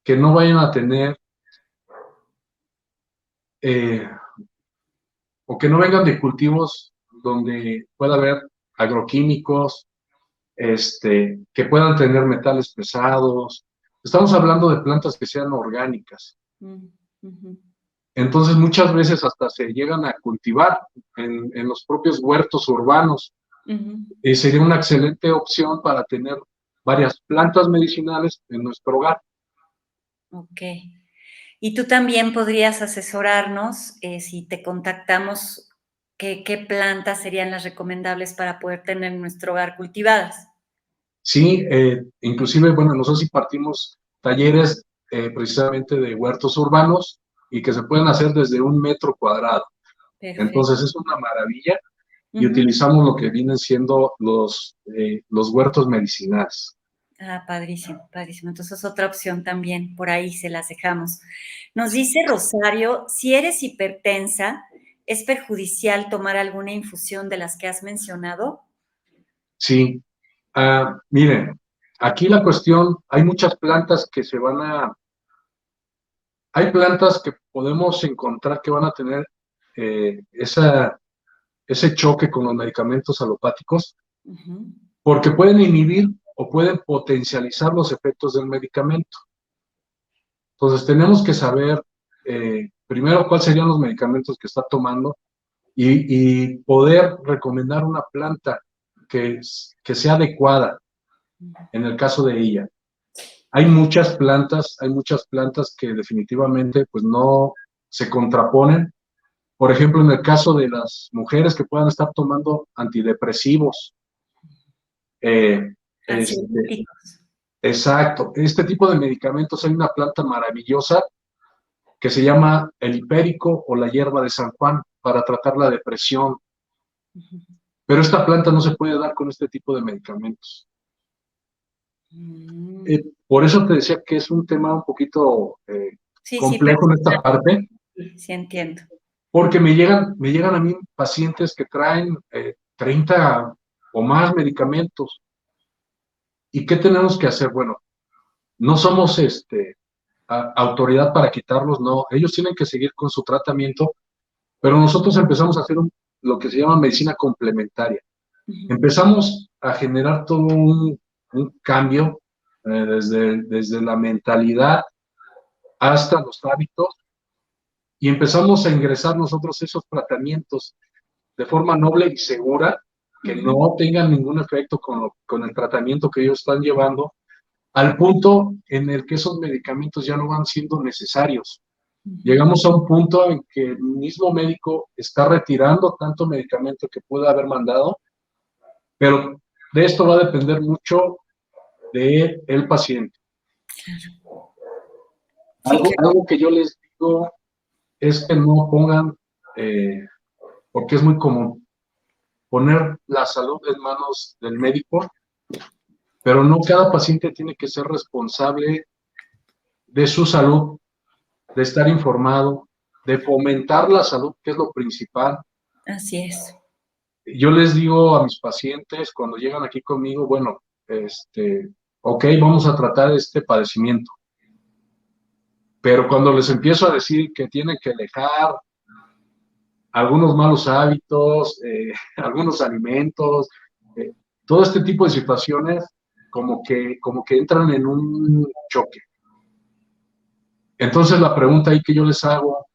que no vayan a tener o que no vengan de cultivos donde pueda haber agroquímicos, que puedan tener metales pesados. Estamos hablando de plantas que sean orgánicas. Entonces muchas veces hasta se llegan a cultivar en los propios huertos urbanos. Y sería una excelente opción para tener varias plantas medicinales en nuestro hogar. Ok. Y tú también podrías asesorarnos si te contactamos, ¿qué plantas serían las recomendables para poder tener en nuestro hogar cultivadas? Sí, inclusive, bueno, nosotros sí partimos talleres precisamente de huertos urbanos y que se pueden hacer desde 1 metro cuadrado. Perfecto. Entonces es una maravilla y utilizamos lo que vienen siendo los huertos medicinales. Ah, padrísimo, padrísimo. Entonces, otra opción también, por ahí se las dejamos. Nos dice Rosario, si eres hipertensa, ¿es perjudicial tomar alguna infusión de las que has mencionado? Sí, miren, aquí la cuestión, hay muchas plantas que hay plantas que podemos encontrar que van a tener ese choque con los medicamentos alopáticos, Ujú. porque pueden inhibir o pueden potencializar los efectos del medicamento. Entonces tenemos que saber primero cuáles serían los medicamentos que está tomando y poder recomendar una planta que sea adecuada en el caso de ella. Hay muchas plantas que definitivamente pues no se contraponen. Por ejemplo, en el caso de las mujeres que puedan estar tomando antidepresivos, eh, este, Ansiolíticos. exacto, este tipo de medicamentos, hay una planta maravillosa que se llama el hipérico o la hierba de San Juan para tratar la depresión, Ujú. pero esta planta no se puede dar con este tipo de medicamentos. Mm. Por eso te decía que es un tema un poquito Sí, sí, complejo en esta parte, sí, sí entiendo. porque me llegan a mí pacientes que traen 30 o más medicamentos. ¿Y qué tenemos que hacer? Bueno, no somos autoridad para quitarlos, no. Ellos tienen que seguir con su tratamiento, pero nosotros empezamos a hacer lo que se llama medicina complementaria. Ujú. Empezamos a generar todo un cambio desde la mentalidad hasta los hábitos y empezamos a ingresar nosotros esos tratamientos de forma noble y segura, que Ujú. no tengan ningún efecto con el tratamiento que ellos están llevando, al punto en el que esos medicamentos ya no van siendo necesarios. Ujú. Llegamos a un punto en que el mismo médico está retirando tanto medicamento que puede haber mandado, pero de esto va a depender mucho de el paciente. Sí, Algo que yo les digo es que no pongan, porque es muy común, poner la salud en manos del médico, pero no cada paciente tiene que ser responsable de su salud, de estar informado, de fomentar la salud, que es lo principal. así es. Yo les digo a mis pacientes cuando llegan aquí conmigo, bueno, ok, vamos a tratar este padecimiento, pero cuando les empiezo a decir que tienen que dejar algunos malos hábitos, algunos alimentos, eh, todo este tipo de situaciones como que entran en un choque. Entonces la pregunta ahí que yo les hago,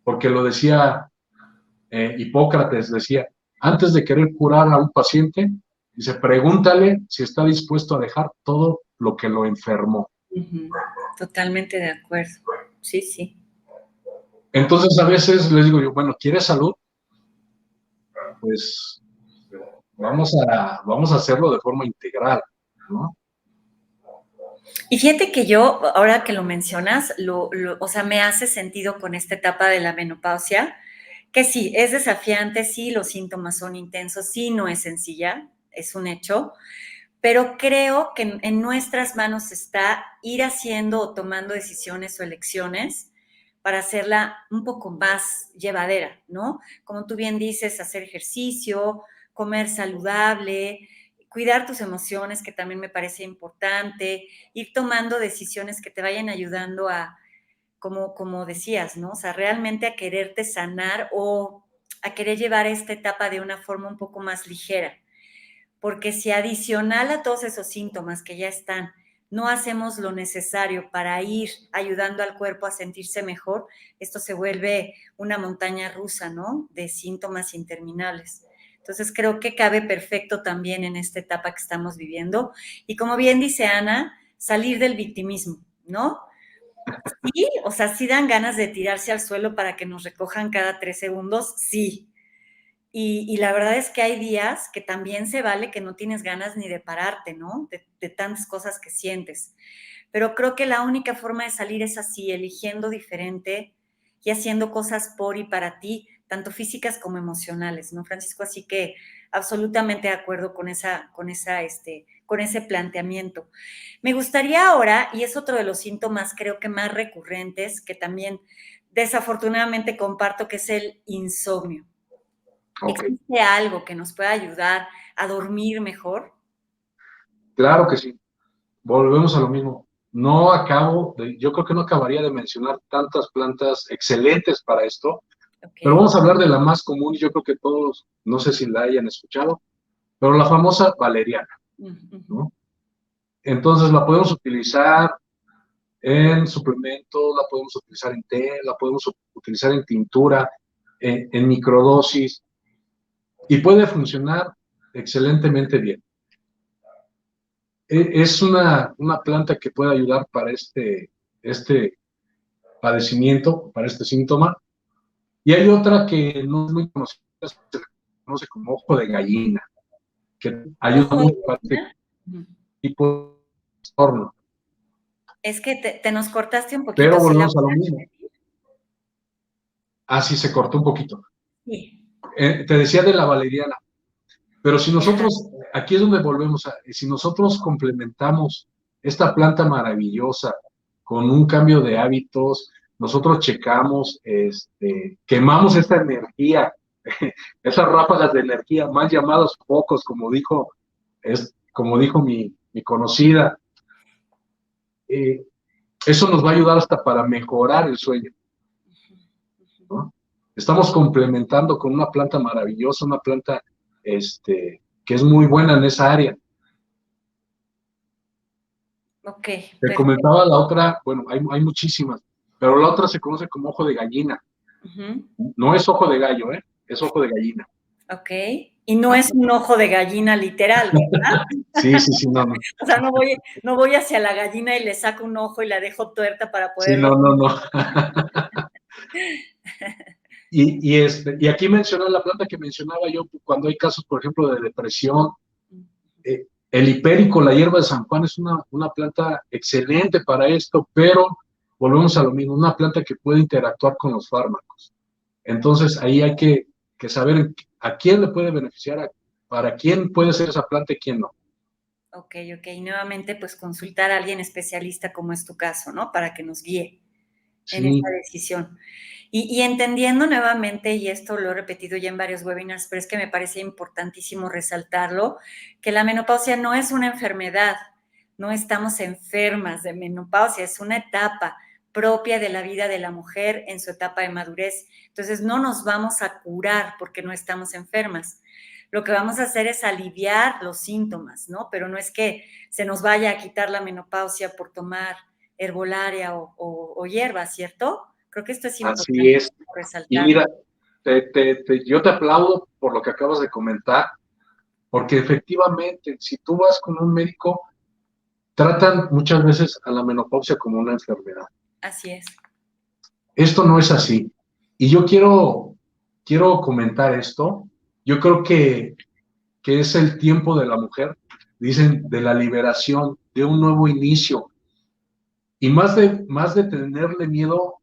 porque lo decía Hipócrates, decía, antes de querer curar a un paciente, dice, pregúntale si está dispuesto a dejar todo lo que lo enfermó. Ujú. Totalmente de acuerdo. Sí, sí. Entonces a veces les digo yo, bueno, ¿quieres salud? Pues vamos a hacerlo de forma integral, ¿no? Y fíjate que yo, ahora que lo mencionas, o sea, me hace sentido con esta etapa de la menopausia, que sí, es desafiante, sí, los síntomas son intensos, sí, no es sencilla, es un hecho, pero creo que en nuestras manos está ir haciendo o tomando decisiones o elecciones para hacerla un poco más llevadera, ¿no? Como tú bien dices, hacer ejercicio, comer saludable, cuidar tus emociones, que también me parece importante, ir tomando decisiones que te vayan ayudando a, como decías, ¿no? O sea, realmente a quererte sanar o a querer llevar esta etapa de una forma un poco más ligera. Porque si adicional a todos esos síntomas que ya están, no hacemos lo necesario para ir ayudando al cuerpo a sentirse mejor, esto se vuelve una montaña rusa, ¿no? De síntomas interminables. Entonces creo que cabe perfecto también en esta etapa que estamos viviendo. Y como bien dice Ana, salir del victimismo, ¿no? Sí, o sea, sí dan ganas de tirarse al suelo para que nos recojan cada 3 segundos, sí, y la verdad es que hay días que también se vale que no tienes ganas ni de pararte, ¿no? De tantas cosas que sientes. Pero creo que la única forma de salir es así, eligiendo diferente y haciendo cosas por y para ti, tanto físicas como emocionales, ¿no, Francisco? Así que absolutamente de acuerdo con con ese planteamiento. Me gustaría ahora, y es otro de los síntomas creo que más recurrentes, que también desafortunadamente comparto, que es el insomnio. Ok, ¿Existe algo que nos pueda ayudar a dormir mejor? claro que sí. Volvemos a lo mismo. Yo creo que no acabaría de mencionar tantas plantas excelentes para esto, Ok. pero vamos a hablar de la más común y yo creo que todos, no sé si la hayan escuchado, pero la famosa valeriana, ¿no? Entonces la podemos utilizar en suplementos, la podemos utilizar en té, la podemos utilizar en tintura, en microdosis y puede funcionar excelentemente bien. Es una planta que puede ayudar para este padecimiento, para este síntoma. Y hay otra que no es muy conocida, se conoce como ojo de gallina, que ayuda Ojo de mucho para este gallina. Ujú. tipo de trastorno. Es que te nos cortaste un poquito. Pero ¿Si la volvemos a lo puedes mismo. repetir? Así se cortó un poquito. Sí. Te decía de la valeriana, pero si Ajá. nosotros, aquí es donde volvemos si nosotros complementamos esta planta maravillosa con un cambio de hábitos, nosotros checamos, quemamos esta energía, esas ráfagas de energía, mal llamados focos, como dijo mi conocida, eh, eso nos va a ayudar hasta para mejorar el sueño, ¿no? Estamos complementando con una planta maravillosa, una planta que es muy buena en esa área. Ok, Te perfecto. comentaba la otra, bueno, hay muchísimas, pero la otra se conoce como ojo de gallina. Ujú. No es ojo de gallo, ¿eh? Es ojo de gallina. Ok. Y no es un ojo de gallina literal, ¿verdad? Sí, sí, sí, no, no. O sea, no voy hacia la gallina y le saco un ojo y la dejo tuerta para Sí, poder no, no, dormir. no. Y aquí mencionó la planta que mencionaba yo cuando hay casos, por ejemplo, de depresión. El hipérico, la hierba de San Juan, es una planta excelente para esto, pero volvemos a lo mismo, una planta que puede interactuar con los fármacos. Entonces, ahí hay que saber a quién le puede beneficiar, para quién puede ser esa planta y quién no. Ok, ok. Y nuevamente, pues consultar a alguien especialista como es tu caso, ¿no? Para que nos guíe en esta Sí, decisión. Y entendiendo nuevamente, y esto lo he repetido ya en varios webinars, pero es que me parece importantísimo resaltarlo, que la menopausia no es una enfermedad, no estamos enfermas de menopausia, es una etapa propia de la vida de la mujer en su etapa de madurez. Entonces, no nos vamos a curar porque no estamos enfermas. Lo que vamos a hacer es aliviar los síntomas, ¿no? Pero no es que se nos vaya a quitar la menopausia por tomar herbolaria o hierba, ¿cierto? Creo que esto es así importante es. Y resaltar. mira, yo te aplaudo por lo que acabas de comentar, porque efectivamente, si tú vas con un médico, tratan muchas veces a la menopausia como una enfermedad. Así es. Esto no es así. Y yo quiero comentar esto. Yo creo que es el tiempo de la mujer, dicen, de la liberación, de un nuevo inicio. Y más de tenerle miedo,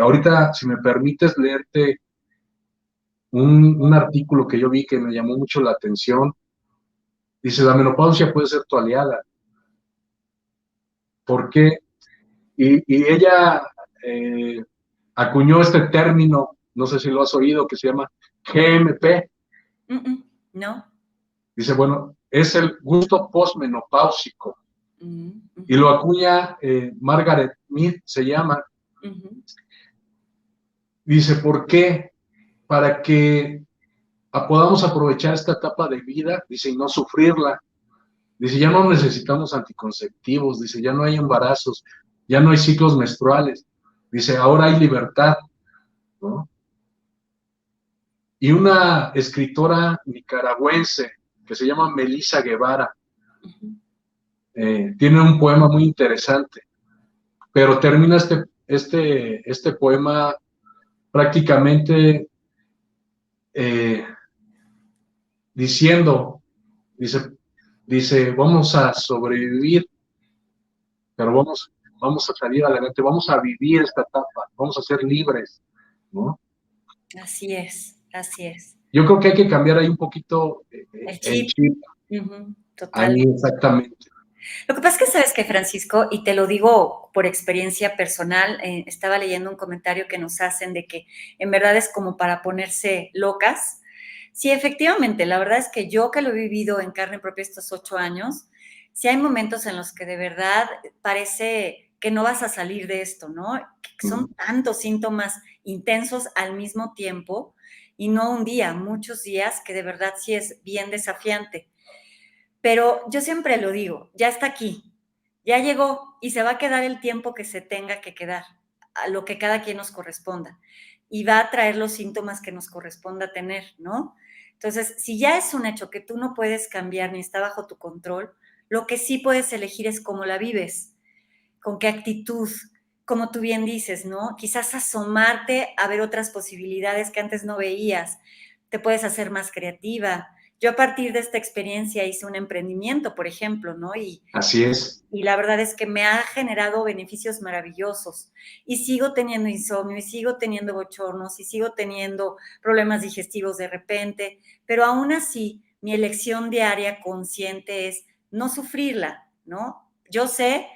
ahorita, si me permites leerte un artículo que yo vi que me llamó mucho la atención, dice, la menopausia puede ser tu aliada. ¿Por qué? Y ella acuñó este término, no sé si lo has oído, que se llama GMP. No. Dice, bueno, es el gusto postmenopáusico. Y Ujú, lo acuña Margaret Mead, se llama. ujú. Dice, ¿por qué? Para que podamos aprovechar esta etapa de vida, dice, y no sufrirla. Dice, ya no necesitamos anticonceptivos, dice, ya no hay embarazos, ya no hay ciclos menstruales. Dice, ahora hay libertad, ¿no? Y una escritora nicaragüense que se llama Melissa Guevara, Ujú. tiene un poema muy interesante, pero termina este poema prácticamente eh, diciendo, dice, vamos a sobrevivir, pero vamos a salir adelante, vamos a vivir esta etapa, vamos a ser libres, ¿no? Así es, así es. Yo creo que hay que cambiar ahí un poquito El el chip. chip, Total. ahí exactamente. Lo que pasa es que sabes que, Francisco, y te lo digo por experiencia personal, estaba leyendo un comentario que nos hacen de que en verdad es como para ponerse locas. Sí, efectivamente, la verdad es que yo que lo he vivido en carne propia estos 8 años, sí hay momentos en los que de verdad parece que no vas a salir de esto, ¿no? Que son tantos síntomas intensos al mismo tiempo y no un día, muchos días que de verdad sí es bien desafiante. Pero yo siempre lo digo, ya está aquí, ya llegó y se va a quedar el tiempo que se tenga que quedar, a lo que cada quien nos corresponda. Y va a traer los síntomas que nos corresponda tener, ¿no? Entonces, si ya es un hecho que tú no puedes cambiar ni está bajo tu control, lo que sí puedes elegir es cómo la vives, con qué actitud, como tú bien dices, ¿no? Quizás asomarte a ver otras posibilidades que antes no veías, te puedes hacer más creativa. Yo a partir de esta experiencia hice un emprendimiento, por ejemplo, ¿no? Así es. Y la verdad es que me ha generado beneficios maravillosos. Y sigo teniendo insomnio, y sigo teniendo bochornos, y sigo teniendo problemas digestivos de repente, pero aún así mi elección diaria consciente es no sufrirla, ¿no? Yo sé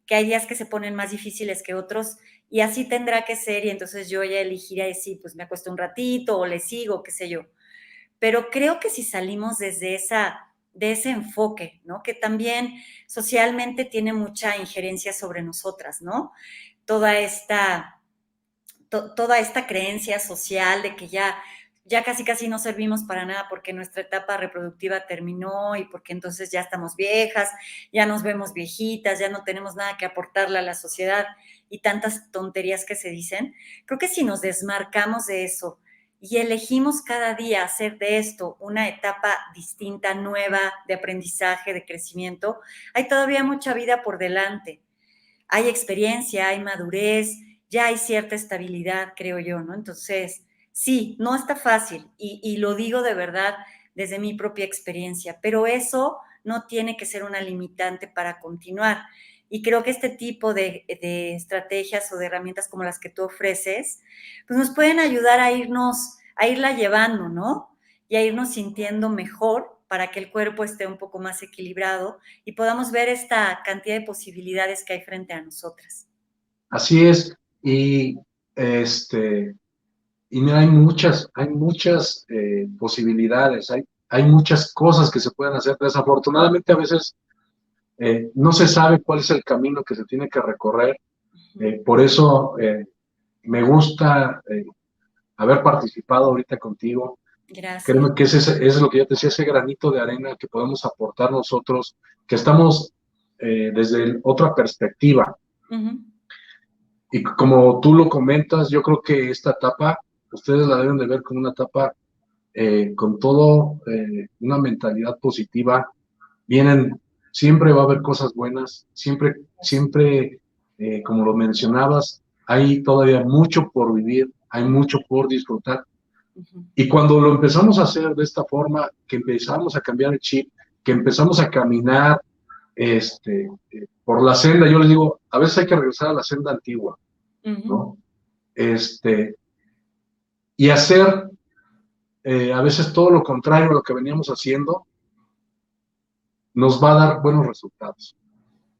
que hay días que se ponen más difíciles que otros y así tendrá que ser y entonces yo ya elegiré si pues me acuesto un ratito o le sigo, qué sé yo. Pero creo que si salimos desde de ese enfoque, ¿no? Que también socialmente tiene mucha injerencia sobre nosotras, ¿no? Toda esta, toda esta creencia social de que ya casi casi no servimos para nada porque nuestra etapa reproductiva terminó y porque entonces ya estamos viejas, ya nos vemos viejitas, ya no tenemos nada que aportarle a la sociedad y tantas tonterías que se dicen. Creo que si nos desmarcamos de eso y elegimos cada día hacer de esto una etapa distinta, nueva, de aprendizaje, de crecimiento, hay todavía mucha vida por delante. Hay experiencia, hay madurez, ya hay cierta estabilidad, creo yo, ¿no? Entonces, sí, no está fácil y lo digo de verdad desde mi propia experiencia, pero eso no tiene que ser una limitante para continuar. Y creo que este tipo de estrategias o de herramientas como las que tú ofreces, pues nos pueden ayudar a irla llevando, ¿no? Y a irnos sintiendo mejor para que el cuerpo esté un poco más equilibrado y podamos ver esta cantidad de posibilidades que hay frente a nosotras. Así es. Y este, y mira, hay muchas posibilidades, hay muchas cosas que se pueden hacer. Desafortunadamente a veces no se sabe cuál es el camino que se tiene que recorrer. Por eso me gusta haber participado ahorita contigo. Gracias. Créeme que es lo que yo te decía, ese granito de arena que podemos aportar nosotros, que estamos desde otra perspectiva. Uh-huh. Y como tú lo comentas, yo creo que esta etapa, ustedes la deben de ver como una etapa con todo, una mentalidad positiva. Vienen, siempre va a haber cosas buenas, siempre, como lo mencionabas, hay todavía mucho por vivir, hay mucho por disfrutar. Uh-huh. Y cuando lo empezamos a hacer de esta forma, que empezamos a cambiar el chip, que empezamos a caminar por la senda, yo les digo, a veces hay que regresar a la senda antigua, Uh-huh. ¿no? Este, y hacer a veces todo lo contrario a lo que veníamos haciendo, nos va a dar buenos resultados.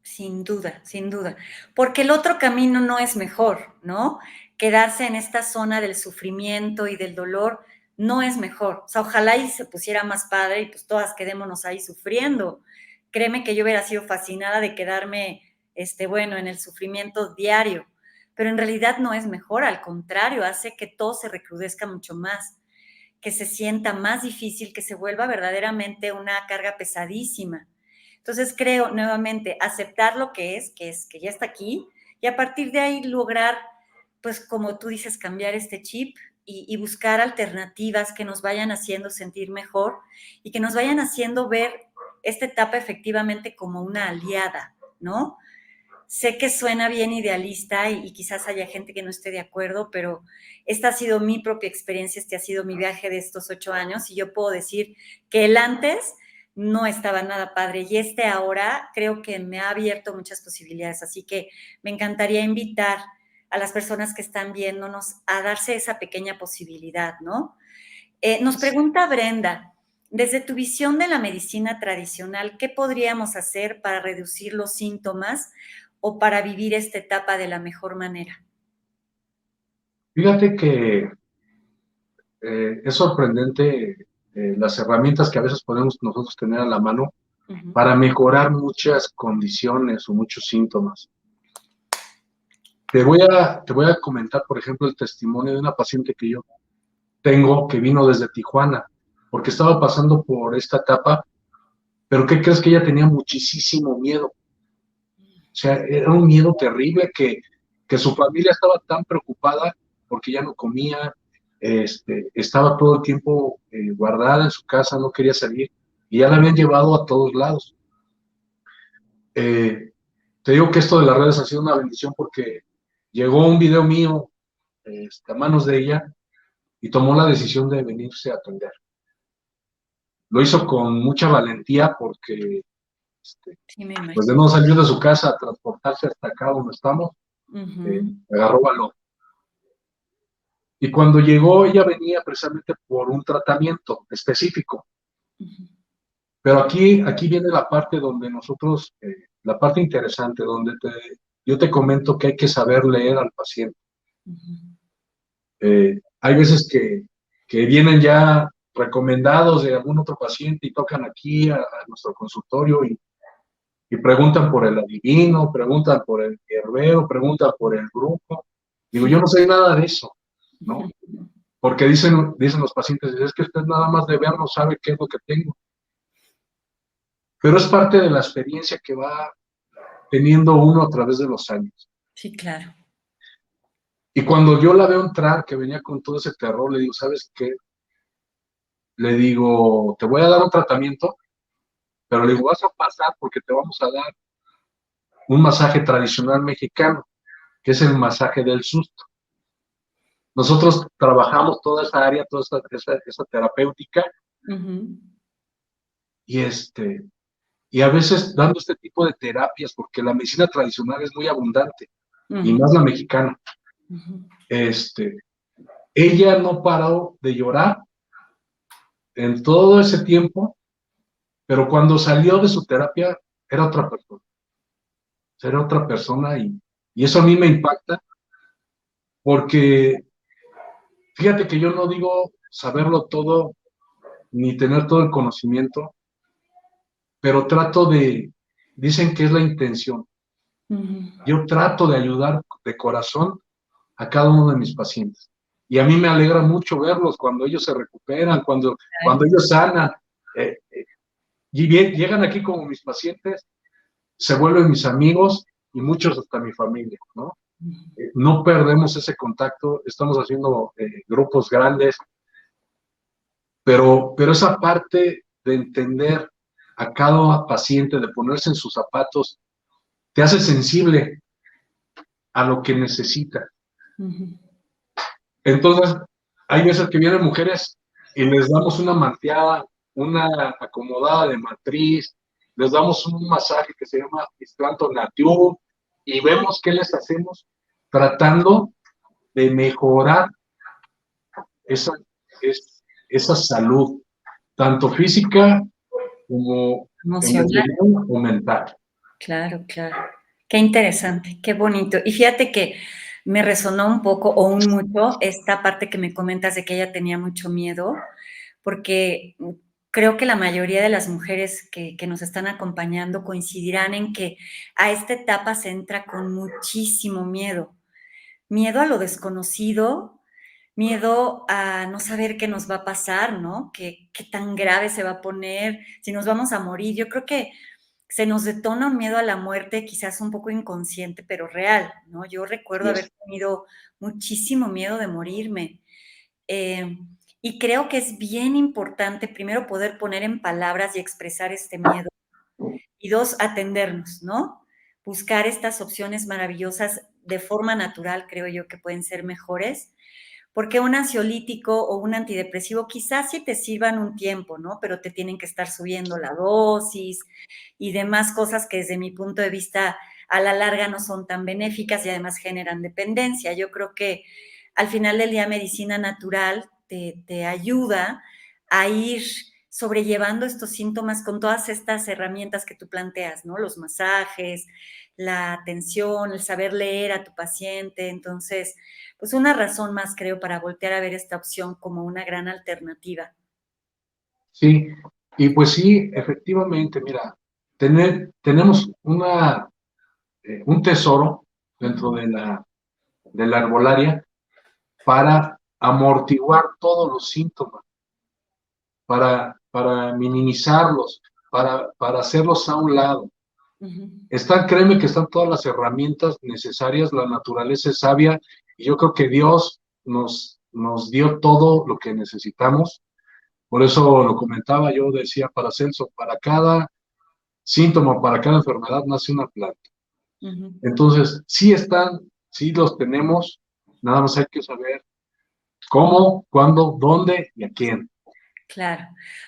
Sin duda, sin duda. Porque el otro camino no es mejor, ¿no? Quedarse en esta zona del sufrimiento y del dolor no es mejor. O sea, ojalá y se pusiera más padre y pues todas quedémonos ahí sufriendo. Créeme que yo hubiera sido fascinada de quedarme, bueno, en el sufrimiento diario. Pero en realidad no es mejor, al contrario, hace que todo se recrudezca mucho más, que se sienta más difícil, que se vuelva verdaderamente una carga pesadísima. Entonces creo nuevamente aceptar lo que es que ya está aquí y a partir de ahí lograr, pues como tú dices, cambiar este chip y buscar alternativas que nos vayan haciendo sentir mejor y que nos vayan haciendo ver esta etapa efectivamente como una aliada, ¿no? Sé que suena bien idealista y quizás haya gente que no esté de acuerdo, pero esta ha sido mi propia experiencia, este ha sido mi viaje de estos 8 años y yo puedo decir que el antes no estaba nada padre y este ahora creo que me ha abierto muchas posibilidades, así que me encantaría invitar a las personas que están viéndonos a darse esa pequeña posibilidad, ¿no? Nos pregunta Brenda, desde tu visión de la medicina tradicional, ¿qué podríamos hacer para reducir los síntomas o para vivir esta etapa de la mejor manera? Fíjate que es sorprendente las herramientas que a veces podemos nosotros tener a la mano para mejorar muchas condiciones o muchos síntomas. Te voy a comentar, por ejemplo, el testimonio de una paciente que yo tengo que vino desde Tijuana, porque estaba pasando por esta etapa, pero ¿qué crees? Que ella tenía muchísimo miedo. O sea, era un miedo terrible que su familia estaba tan preocupada porque ya no comía, estaba todo el tiempo guardada en su casa, no quería salir, y ya la habían llevado a todos lados. Eh, Te digo que esto de las redes ha sido una bendición porque llegó un video mío a manos de ella y tomó la decisión de venirse a atender. Lo hizo con mucha valentía porque Sí, me pues de imagino. no salir de su casa a transportarse hasta acá donde estamos, agarró valor. Y cuando llegó, ella venía precisamente por un tratamiento específico. Pero aquí viene la parte donde nosotros, la parte interesante, donde yo te comento que hay que saber leer al paciente. Hay veces que vienen ya recomendados de algún otro paciente y tocan aquí a nuestro consultorio y preguntan por el adivino, preguntan por el herbero, preguntan por el grupo. Digo, yo no sé nada de eso, ¿no? Porque dicen los pacientes, es que usted nada más de ver no sabe qué es lo que tengo. Pero es parte de la experiencia que va teniendo uno a través de los años. Sí, claro. Y cuando yo la veo entrar, que venía con todo ese terror, le digo, ¿sabes qué? Le digo, te voy a dar un tratamiento, pero le digo, vas a pasar porque te vamos a dar un masaje tradicional mexicano, que es el masaje del susto. Nosotros trabajamos toda esa área, toda esa terapéutica, y y a veces dando este tipo de terapias, porque la medicina tradicional es muy abundante, y más la mexicana. Ella no paró de llorar en todo ese tiempo, pero cuando salió de su terapia era otra persona y eso a mí me impacta porque fíjate que yo no digo saberlo todo ni tener todo el conocimiento, pero dicen que es la intención. Yo trato de ayudar de corazón a cada uno de mis pacientes. Y a mí me alegra mucho verlos cuando ellos se recuperan, cuando ellos sanan. Y bien, llegan aquí como mis pacientes, se vuelven mis amigos y muchos hasta mi familia, ¿no? No perdemos ese contacto, estamos haciendo grupos grandes, pero esa parte de entender a cada paciente, de ponerse en sus zapatos, te hace sensible a lo que necesita. Entonces, hay veces que vienen mujeres y les damos una manteada, una acomodada de matriz, les damos un masaje que se llama Istranto Natiu y vemos qué les hacemos tratando de mejorar esa, esa salud, tanto física como Emocional. emocional o mental. Claro, claro. Qué interesante, qué bonito. Y fíjate que me resonó un poco o un mucho esta parte que me comentas de que ella tenía mucho miedo, porque creo que la mayoría de las mujeres que nos están acompañando coincidirán en que a esta etapa se entra con muchísimo miedo. Miedo a lo desconocido, miedo a no saber qué nos va a pasar, ¿no? Qué tan grave se va a poner, si nos vamos a morir. Yo creo que se nos detona un miedo a la muerte, quizás un poco inconsciente, pero real, ¿no? Yo recuerdo haber tenido muchísimo miedo de morirme. Eh, y creo que es bien importante, primero, poder poner en palabras y expresar este miedo. Y dos, atendernos, ¿no? Buscar estas opciones maravillosas de forma natural, creo yo que pueden ser mejores, porque un ansiolítico o un antidepresivo quizás sí te sirvan un tiempo, ¿no? Pero te tienen que estar subiendo la dosis y demás cosas que desde mi punto de vista a la larga no son tan benéficas y además generan dependencia. Yo creo que al final del día medicina natural te ayuda a ir sobrellevando estos síntomas con todas estas herramientas que tú planteas, ¿no? Los masajes, la atención, el saber leer a tu paciente. Entonces, pues una razón más, creo, para voltear a ver esta opción como una gran alternativa. Sí, y pues sí, efectivamente, mira, tenemos un tesoro dentro de la herbolaria para amortiguar todos los síntomas, para minimizarlos, para hacerlos a un lado. Créeme que están todas las herramientas necesarias, la naturaleza es sabia y yo creo que Dios nos dio todo lo que necesitamos. Por eso lo comentaba, yo decía para Celso, para cada síntoma, para cada enfermedad nace una planta. Entonces, sí están, sí los tenemos, nada más hay que saber cómo, cuándo, dónde y a quién. Claro.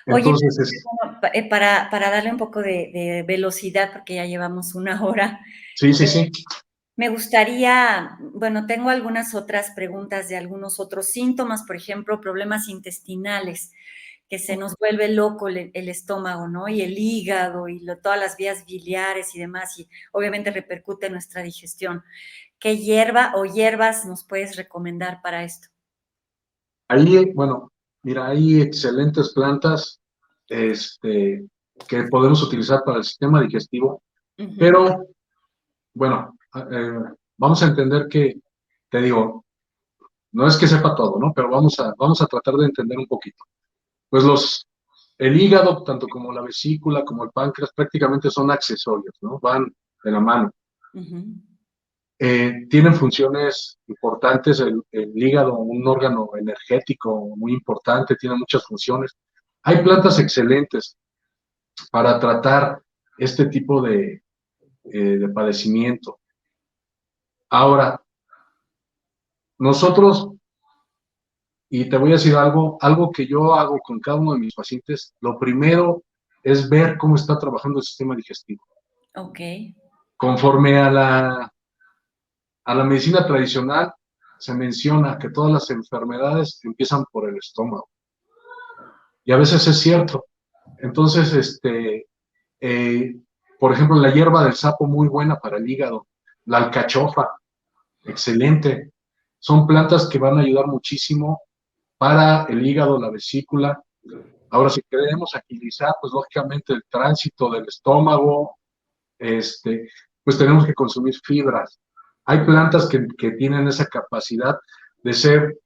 Oye, Entonces, bueno, para darle un poco de velocidad, porque ya llevamos una hora, sí, sí, sí. me gustaría, bueno, tengo algunas otras preguntas de algunos otros síntomas, por ejemplo, problemas intestinales, que se nos vuelve loco el estómago, ¿no? Y el hígado y todas las vías biliares y demás, y obviamente repercute en nuestra digestión. ¿Qué hierba o hierbas nos puedes recomendar para esto? Ahí, bueno, mira, hay excelentes plantas que podemos utilizar para el sistema digestivo, pero bueno, vamos a entender que, te digo, no es que sepa todo, ¿no? Pero vamos a tratar de entender un poquito. Pues el hígado, tanto como la vesícula, como el páncreas, prácticamente son accesorios, ¿no? Van de la mano. Tienen funciones importantes, el hígado, un órgano energético muy importante, tiene muchas funciones. Hay plantas excelentes para tratar este tipo de padecimiento. Ahora, nosotros, y te voy a decir algo que yo hago con cada uno de mis pacientes, lo primero es ver cómo está trabajando el sistema digestivo. Ok. Conforme a la medicina tradicional, se menciona que todas las enfermedades empiezan por el estómago. Y a veces es cierto. Entonces, eh, por ejemplo, la hierba del sapo muy buena para el hígado, la alcachofa, excelente. Son plantas que van a ayudar muchísimo para el hígado, la vesícula. Ahora, si queremos agilizar, pues lógicamente el tránsito del estómago, pues tenemos que consumir fibras. Hay plantas que tienen esa capacidad de ser,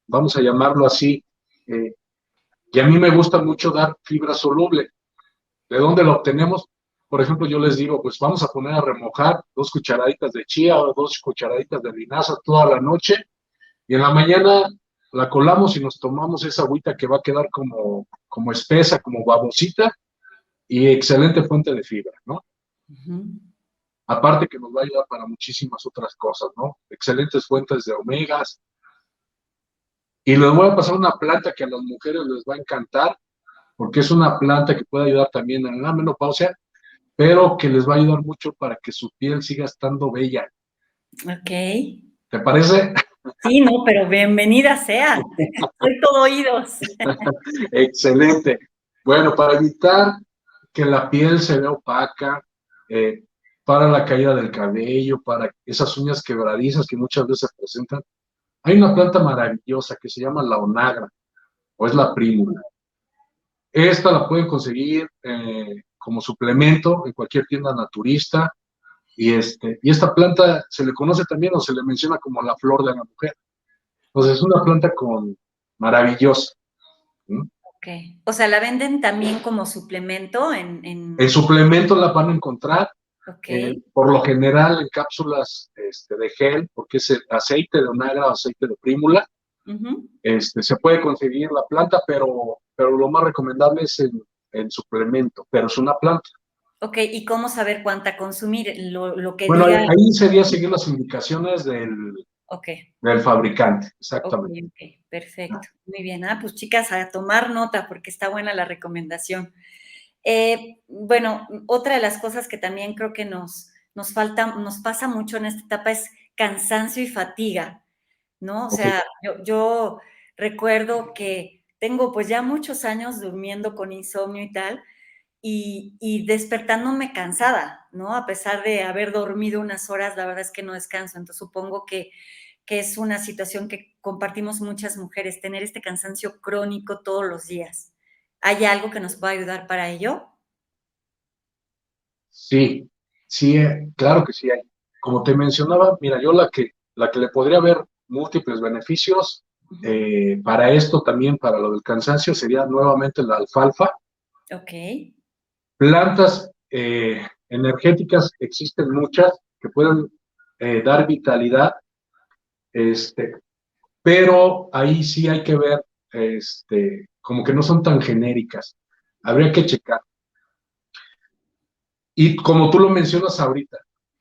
vamos a llamarlo así, y a mí me gusta mucho dar fibra soluble. ¿De dónde la obtenemos? Por ejemplo, yo les digo, pues vamos a poner a remojar 2 cucharaditas de chía o 2 cucharaditas de linaza toda la noche y en la mañana la colamos y nos tomamos esa agüita que va a quedar como espesa, como babosita y excelente fuente de fibra, ¿no? Aparte que nos va a ayudar para muchísimas otras cosas, ¿no? Excelentes fuentes de omegas. Y les voy a pasar una planta que a las mujeres les va a encantar, porque es una planta que puede ayudar también en la menopausia, pero que les va a ayudar mucho para que su piel siga estando bella. Ok. ¿Te parece? Sí, no, pero bienvenida sea. Soy todo oídos. Excelente. Bueno, para evitar que la piel se vea opaca, eh, para la caída del cabello, para esas uñas quebradizas que muchas veces se presentan, hay una planta maravillosa que se llama la onagra, o es la prímula. Esta la pueden conseguir como suplemento en cualquier tienda naturista, y esta planta se le conoce también o se le menciona como la flor de la mujer. Entonces es una planta maravillosa. ¿Mm? Ok. O sea, ¿la venden también como suplemento En suplemento la van a encontrar, Ok. por lo general en cápsulas de gel, porque es el aceite de onagra o aceite de prímula. Se puede conseguir la planta, pero lo más recomendable es en suplemento, pero es una planta. Ok, ¿y cómo saber cuánta consumir? Lo que Bueno, diga. ahí sería seguir las indicaciones Ok, del fabricante, ok, exactamente. ok, perfecto. Muy bien. Ah, pues chicas, a tomar nota porque está buena la recomendación. Bueno, otra de las cosas que también creo que nos falta, nos pasa mucho en esta etapa es cansancio y fatiga, ¿no? O Ok. sea, yo recuerdo que tengo pues ya muchos años durmiendo con insomnio y tal, y despertándome cansada, ¿no? A pesar de haber dormido unas horas, la verdad es que no descanso. Entonces supongo que es una situación que compartimos muchas mujeres, tener este cansancio crónico todos los días. ¿Hay algo que nos pueda ayudar para ello? Sí, sí, claro que sí hay. Como te mencionaba, mira, yo la que le podría ver múltiples beneficios para esto también, para lo del cansancio, sería nuevamente la alfalfa. Ok. Plantas energéticas existen muchas que pueden dar vitalidad, este, pero ahí sí hay que ver, como que no son tan genéricas. Habría que checar. Y como tú lo mencionas ahorita,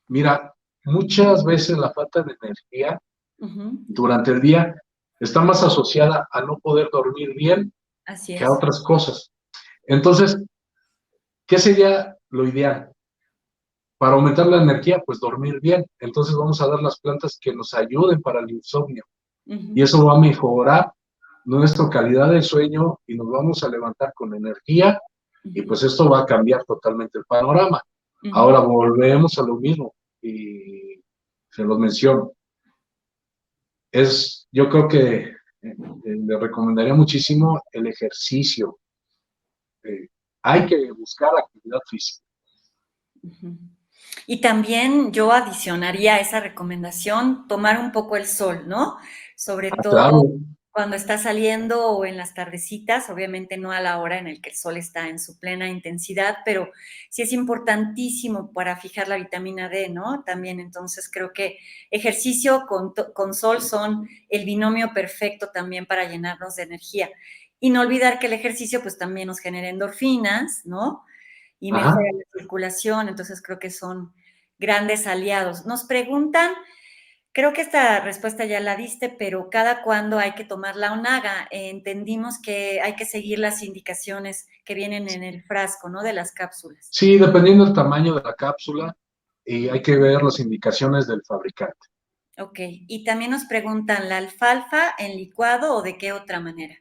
mira, muchas veces la falta de energía Ujú. durante el día está más asociada a no poder dormir bien Así que a es. otras cosas. Entonces, ¿qué sería lo ideal? Para aumentar la energía, pues dormir bien. Entonces vamos a dar las plantas que nos ayuden para el insomnio. Y Ujú. eso va a mejorar nuestra calidad de sueño y nos vamos a levantar con energía y Ujú. pues esto va a cambiar totalmente el panorama. Ujú. Ahora volvemos a lo mismo y se los menciono. Yo creo que le recomendaría muchísimo el ejercicio. Eh, hay que buscar actividad física. Ujú. Y también yo adicionaría a esa recomendación tomar un poco el sol, ¿no? Sobre Ah, todo claro. cuando está saliendo o en las tardecitas, obviamente no a la hora en el que el sol está en su plena intensidad, pero sí es importantísimo para fijar la vitamina D, ¿no? También entonces creo que ejercicio con sol son el binomio perfecto también para llenarnos de energía. Y no olvidar que el ejercicio pues también nos genera endorfinas, ¿no? Y mejora Ajá. la circulación, entonces creo que son grandes aliados. Nos preguntan, creo que esta respuesta ya la diste, pero ¿cada cuándo hay que tomar la ONAGA? Entendimos que hay que seguir las indicaciones que vienen en el frasco, ¿no? De las cápsulas. Sí, dependiendo del tamaño de la cápsula, y hay que ver las indicaciones del fabricante. Ok, y también nos preguntan, ¿la alfalfa en licuado o de qué otra manera?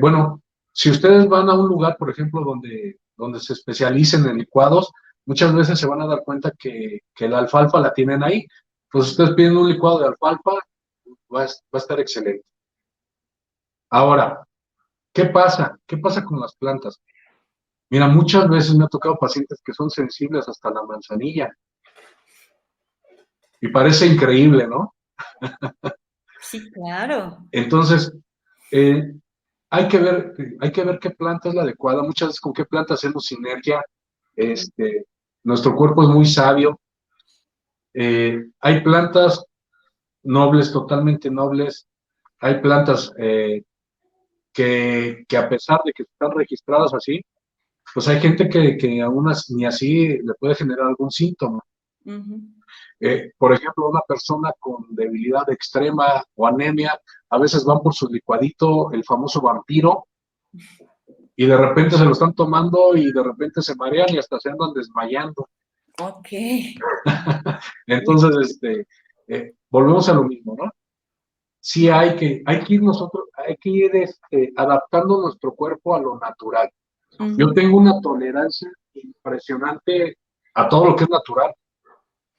Bueno, si ustedes van a un lugar, por ejemplo, donde se especialicen en licuados, muchas veces se van a dar cuenta que la alfalfa la tienen ahí. Pues ustedes piden un licuado de alfalfa, va a estar excelente. Ahora, ¿qué pasa? ¿Qué pasa con las plantas? Mira, muchas veces me ha tocado pacientes que son sensibles hasta la manzanilla y parece increíble, ¿no? Sí, claro. Entonces, eh, hay que ver qué planta es la adecuada. Muchas veces con qué planta hacemos sinergia. Este, nuestro cuerpo es muy sabio. Hay plantas nobles, totalmente nobles. Hay plantas que a pesar de que están registradas así, pues hay gente que aún ni así le puede generar algún síntoma. Ujú. Por ejemplo, una persona con debilidad extrema o anemia, a veces van por su licuadito, el famoso vampiro, y de repente se lo están tomando y de repente se marean y hasta se andan desmayando. Ok. Entonces, volvemos a lo mismo, ¿no? Sí hay que ir nosotros, hay que ir adaptando nuestro cuerpo a lo natural. Yo Ujú. tengo una tolerancia impresionante a todo lo que es natural.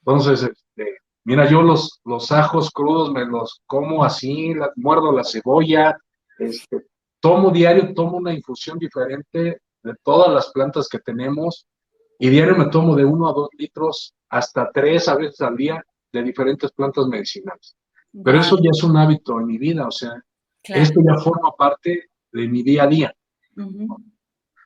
Entonces, mira, yo los ajos crudos me los como así, muerdo la cebolla, este, tomo una infusión diferente de todas las plantas que tenemos y diario me tomo de 1 a 2 litros hasta 3 a veces al día de diferentes plantas medicinales. Pero Guau, eso ya es un hábito en mi vida, o sea, claro. esto ya forma parte de mi día a día. Ujú.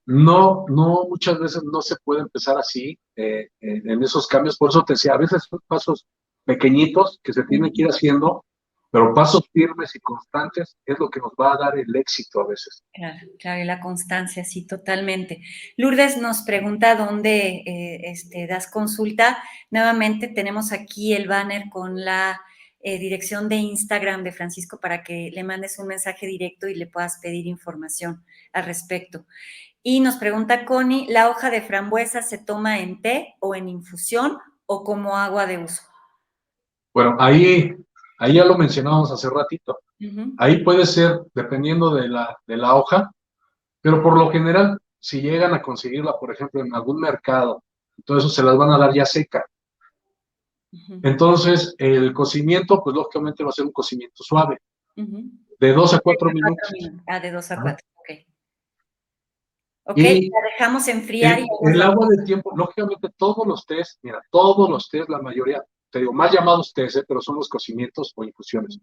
No, no, muchas veces no se puede empezar así en esos cambios. Por eso te decía, a veces son pasos pequeñitos que se tienen que ir Ujú. haciendo, pero pasos firmes y constantes es lo que nos va a dar el éxito a veces. Claro, claro, y la constancia, sí, totalmente. Lourdes nos pregunta dónde das consulta. Nuevamente tenemos aquí el banner con la dirección de Instagram de Francisco para que le mandes un mensaje directo y le puedas pedir información al respecto. Y nos pregunta Connie, ¿la hoja de frambuesa se toma en té o en infusión o como agua de uso? Bueno, ahí ya lo mencionábamos hace ratito. Ujú. Ahí puede ser, dependiendo de la hoja, pero por lo general, si llegan a conseguirla, por ejemplo, en algún mercado, todo eso se las van a dar ya seca. Ujú. Entonces, el cocimiento, pues lógicamente va a ser un cocimiento suave, Ujú. de 2 a De 4 4 minutos. minutos. Ah, de 2 a Ajá. 4, okey. Okey, Y la dejamos enfriar y ya nos el la agua de tiempo, lógicamente todos los tés, mira, todos los tés, la mayoría, te digo, más llamados tés, pero son los cocimientos o infusiones.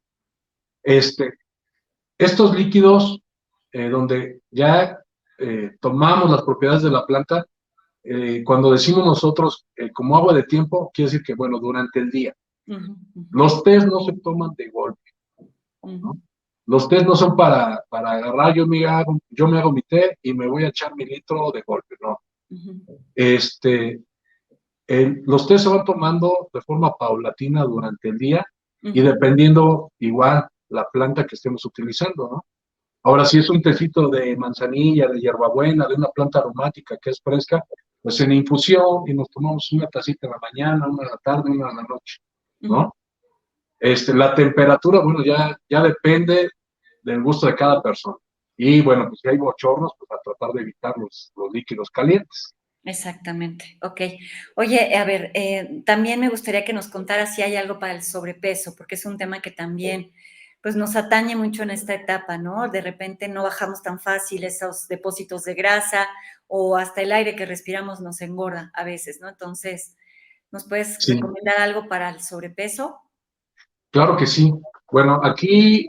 Este, estos líquidos, donde ya tomamos las propiedades de la planta, cuando decimos nosotros como agua de tiempo, quiere decir que, bueno, durante el día. ujú, ujú, Los tés no se toman de golpe, ujú, ¿no? Los tés no son para agarrar, yo me hago mi té y me voy a echar mi litro de golpe, no. ujú, Este, los tés se van tomando de forma paulatina durante el día y ujú. dependiendo igual la planta que estemos utilizando, ¿no? Ahora, si es un tecito de manzanilla, de hierbabuena, de una planta aromática que es fresca, pues en infusión y nos tomamos una tacita en la mañana, una en la tarde, una en la noche, Ujú. ¿no? La temperatura, bueno, ya depende del gusto de cada persona. Y bueno, pues si hay bochornos, pues a tratar de evitar los líquidos calientes. Exactamente, okey. Oye, a ver, también me gustaría que nos contaras si hay algo para el sobrepeso, porque es un tema que también, pues, nos atañe mucho en esta etapa, ¿no? De repente no bajamos tan fácil esos depósitos de grasa o hasta el aire que respiramos nos engorda a veces, ¿no? Entonces, ¿nos puedes Sí, recomendar algo para el sobrepeso? claro que sí. Bueno, aquí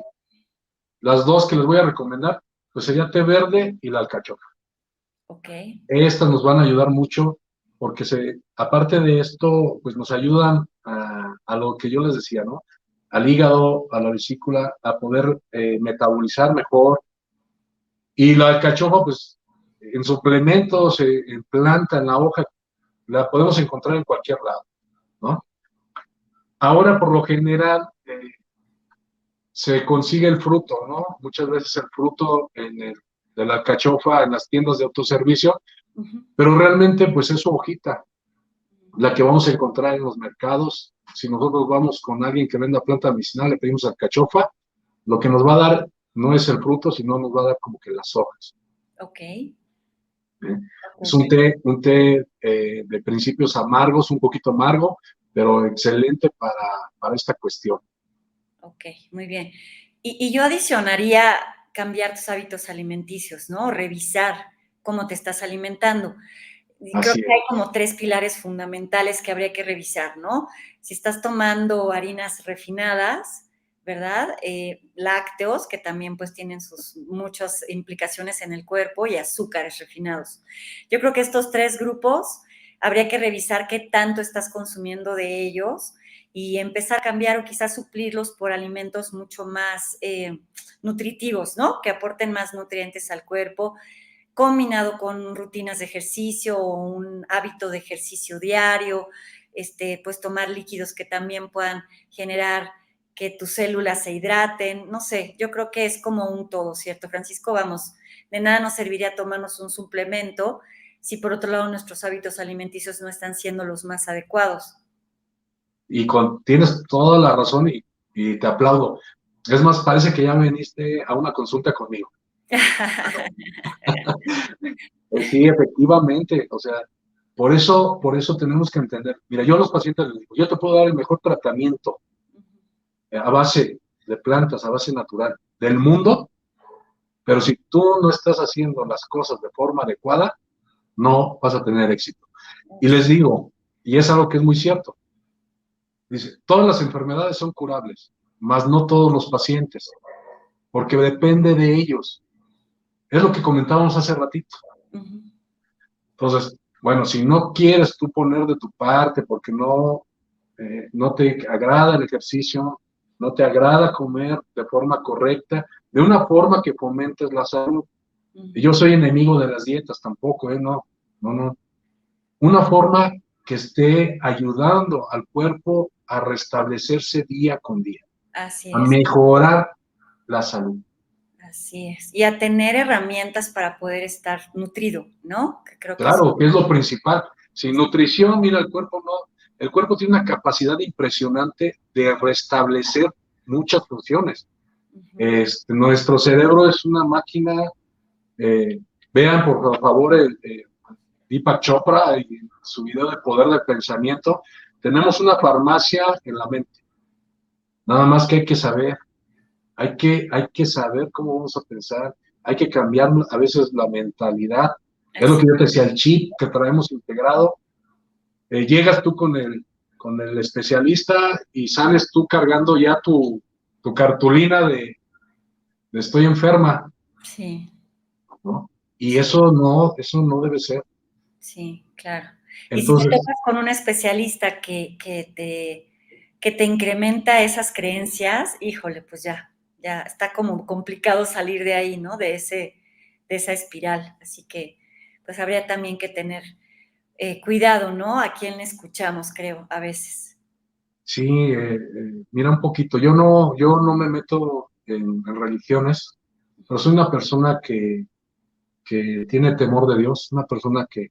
las dos que les voy a recomendar, pues sería té verde y la alcachofa. Okey. Estas nos van a ayudar mucho porque aparte de esto, pues nos ayudan a lo que yo les decía, ¿no? Al hígado, a la vesícula, a poder metabolizar mejor. Y la alcachofa, pues en suplementos, en planta, en la hoja, la podemos encontrar en cualquier lado, ¿no? Ahora, por lo general, se consigue el fruto, ¿no? Muchas veces el fruto de la alcachofa en las tiendas de autoservicio, Ujú. pero realmente, pues es su hojita, la que vamos a encontrar en los mercados. Si nosotros vamos con alguien que venda planta medicinal, le pedimos alcachofa, lo que nos va a dar no es el fruto, sino nos va a dar como que las hojas. Okey, ¿Eh? Es okey, un té de principios amargos, un poquito amargo, pero excelente para esta cuestión. okey, muy bien. Y yo adicionaría cambiar tus hábitos alimenticios, ¿no? Revisar cómo te estás alimentando. Y creo Así que es. hay como 3 pilares fundamentales que habría que revisar, ¿no? Si estás tomando harinas refinadas, ¿verdad? Lácteos, que también, pues, tienen sus muchas implicaciones en el cuerpo, y azúcares refinados. Yo creo que estos 3 grupos habría que revisar qué tanto estás consumiendo de ellos y empezar a cambiar o quizás suplirlos por alimentos mucho más, nutritivos, ¿no? Que aporten más nutrientes al cuerpo, combinado con rutinas de ejercicio o un hábito de ejercicio diario, pues tomar líquidos que también puedan generar que tus células se hidraten, no sé, yo creo que es como un todo, ¿cierto, Francisco? Vamos, de nada nos serviría tomarnos un suplemento si por otro lado nuestros hábitos alimenticios no están siendo los más adecuados. Tienes toda la razón y te aplaudo. Es más, parece que ya viniste a una consulta conmigo. Sí, efectivamente, o sea, por eso tenemos que entender. Mira, yo a los pacientes les digo, yo te puedo dar el mejor tratamiento a base de plantas, a base natural del mundo, pero si tú no estás haciendo las cosas de forma adecuada, no vas a tener éxito. Y les digo, y es algo que es muy cierto, dice, todas las enfermedades son curables, mas no todos los pacientes, porque depende de ellos. Es lo que comentábamos hace ratito. Ujú. Entonces, bueno, si no quieres tú poner de tu parte porque no te agrada el ejercicio, no te agrada comer de forma correcta, de una forma que fomentes la salud. Y yo soy enemigo de las dietas tampoco, no, no, no. Una forma que esté ayudando al cuerpo a restablecerse día con día, Así a es. mejorar la salud. Así es. Y a tener herramientas para poder estar nutrido, ¿no? Que creo que es Claro, que es lo principal. Sin nutrición, mira, el cuerpo tiene una capacidad impresionante de restablecer muchas funciones. Nuestro cerebro es una máquina. Vean por favor Deepak Chopra y su video de poder del pensamiento. Tenemos una farmacia en la mente. Nada más que hay que saber. Hay que saber cómo vamos a pensar. Hay que cambiar a veces la mentalidad. Es lo que yo te decía, el chip que traemos integrado. Llegas tú con el especialista y sales tú cargando ya tu cartulina de estoy enferma, Sí, ¿no? Y sí, eso no debe ser. sí, claro. Y si te Entonces, topas con un especialista que te incrementa esas creencias, híjole, pues ya está como complicado salir de ahí, ¿no? De esa espiral. Así que, pues habría también que tener cuidado, ¿no? A quién le escuchamos, creo, a veces. sí, mira un poquito, yo no me meto en religiones, pero soy una persona que tiene temor de Dios, una persona que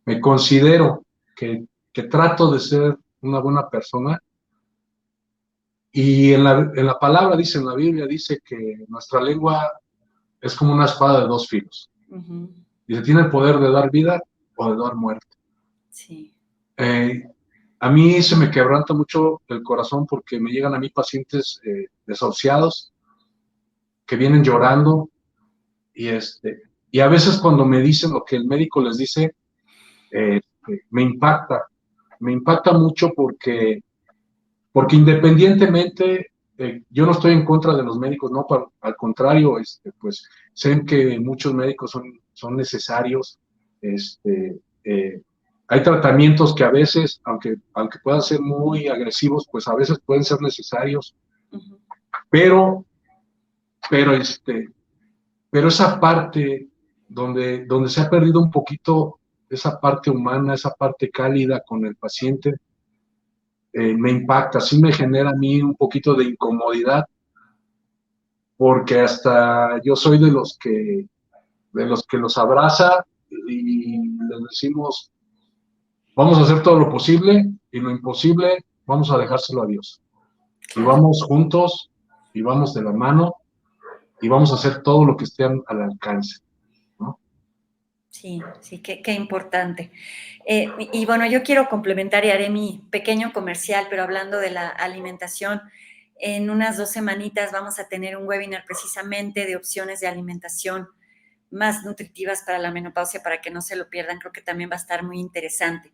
me considero que trato de ser una buena persona. Y en la palabra dice, en la Biblia dice que nuestra lengua es como una espada de dos filos. Ujú. Dice, tiene el poder de dar vida o de dar muerte. Sí, Eh, a mí se me quebranta mucho el corazón porque me llegan a mí pacientes desahuciados que vienen llorando y, y a veces cuando me dicen lo que el médico les dice, eh, me impacta mucho porque independientemente, yo no estoy en contra de los médicos, no, al contrario, pues sé que muchos médicos son necesarios. este, eh, Hay tratamientos que a veces, aunque puedan ser muy agresivos, pues a veces pueden ser necesarios, ujú, pero, pero, este, pero esa parte donde se ha perdido un poquito esa parte humana, esa parte cálida con el paciente, me impacta, sí me genera a mí un poquito de incomodidad, porque hasta yo soy de los que los abraza y les decimos, vamos a hacer todo lo posible y lo imposible, vamos a dejárselo a Dios. Y claro. vamos juntos y vamos de la mano y vamos a hacer todo lo que esté al alcance, ¿no? Sí, sí, qué importante. Y bueno, yo quiero complementar y haré mi pequeño comercial, pero hablando de la alimentación, en unas 2 semanitas vamos a tener un webinar precisamente de opciones de alimentación más nutritivas para la menopausia, para que no se lo pierdan. Creo que también va a estar muy interesante.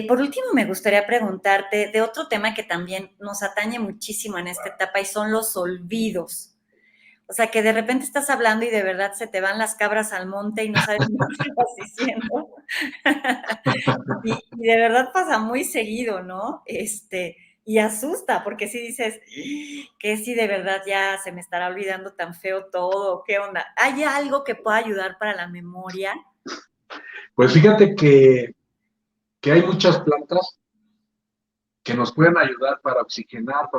Por último, me gustaría preguntarte de otro tema que también nos atañe muchísimo en esta etapa y son los olvidos. O sea, que de repente estás hablando y de verdad se te van las cabras al monte y no sabes ni qué estás diciendo. Y de verdad pasa muy seguido, ¿no? Y asusta, porque si dices, que si de verdad ya se me estará olvidando tan feo todo, ¿qué onda? ¿Hay algo que pueda ayudar para la memoria? Pues fíjate que hay muchas plantas que nos pueden ayudar para oxigenar,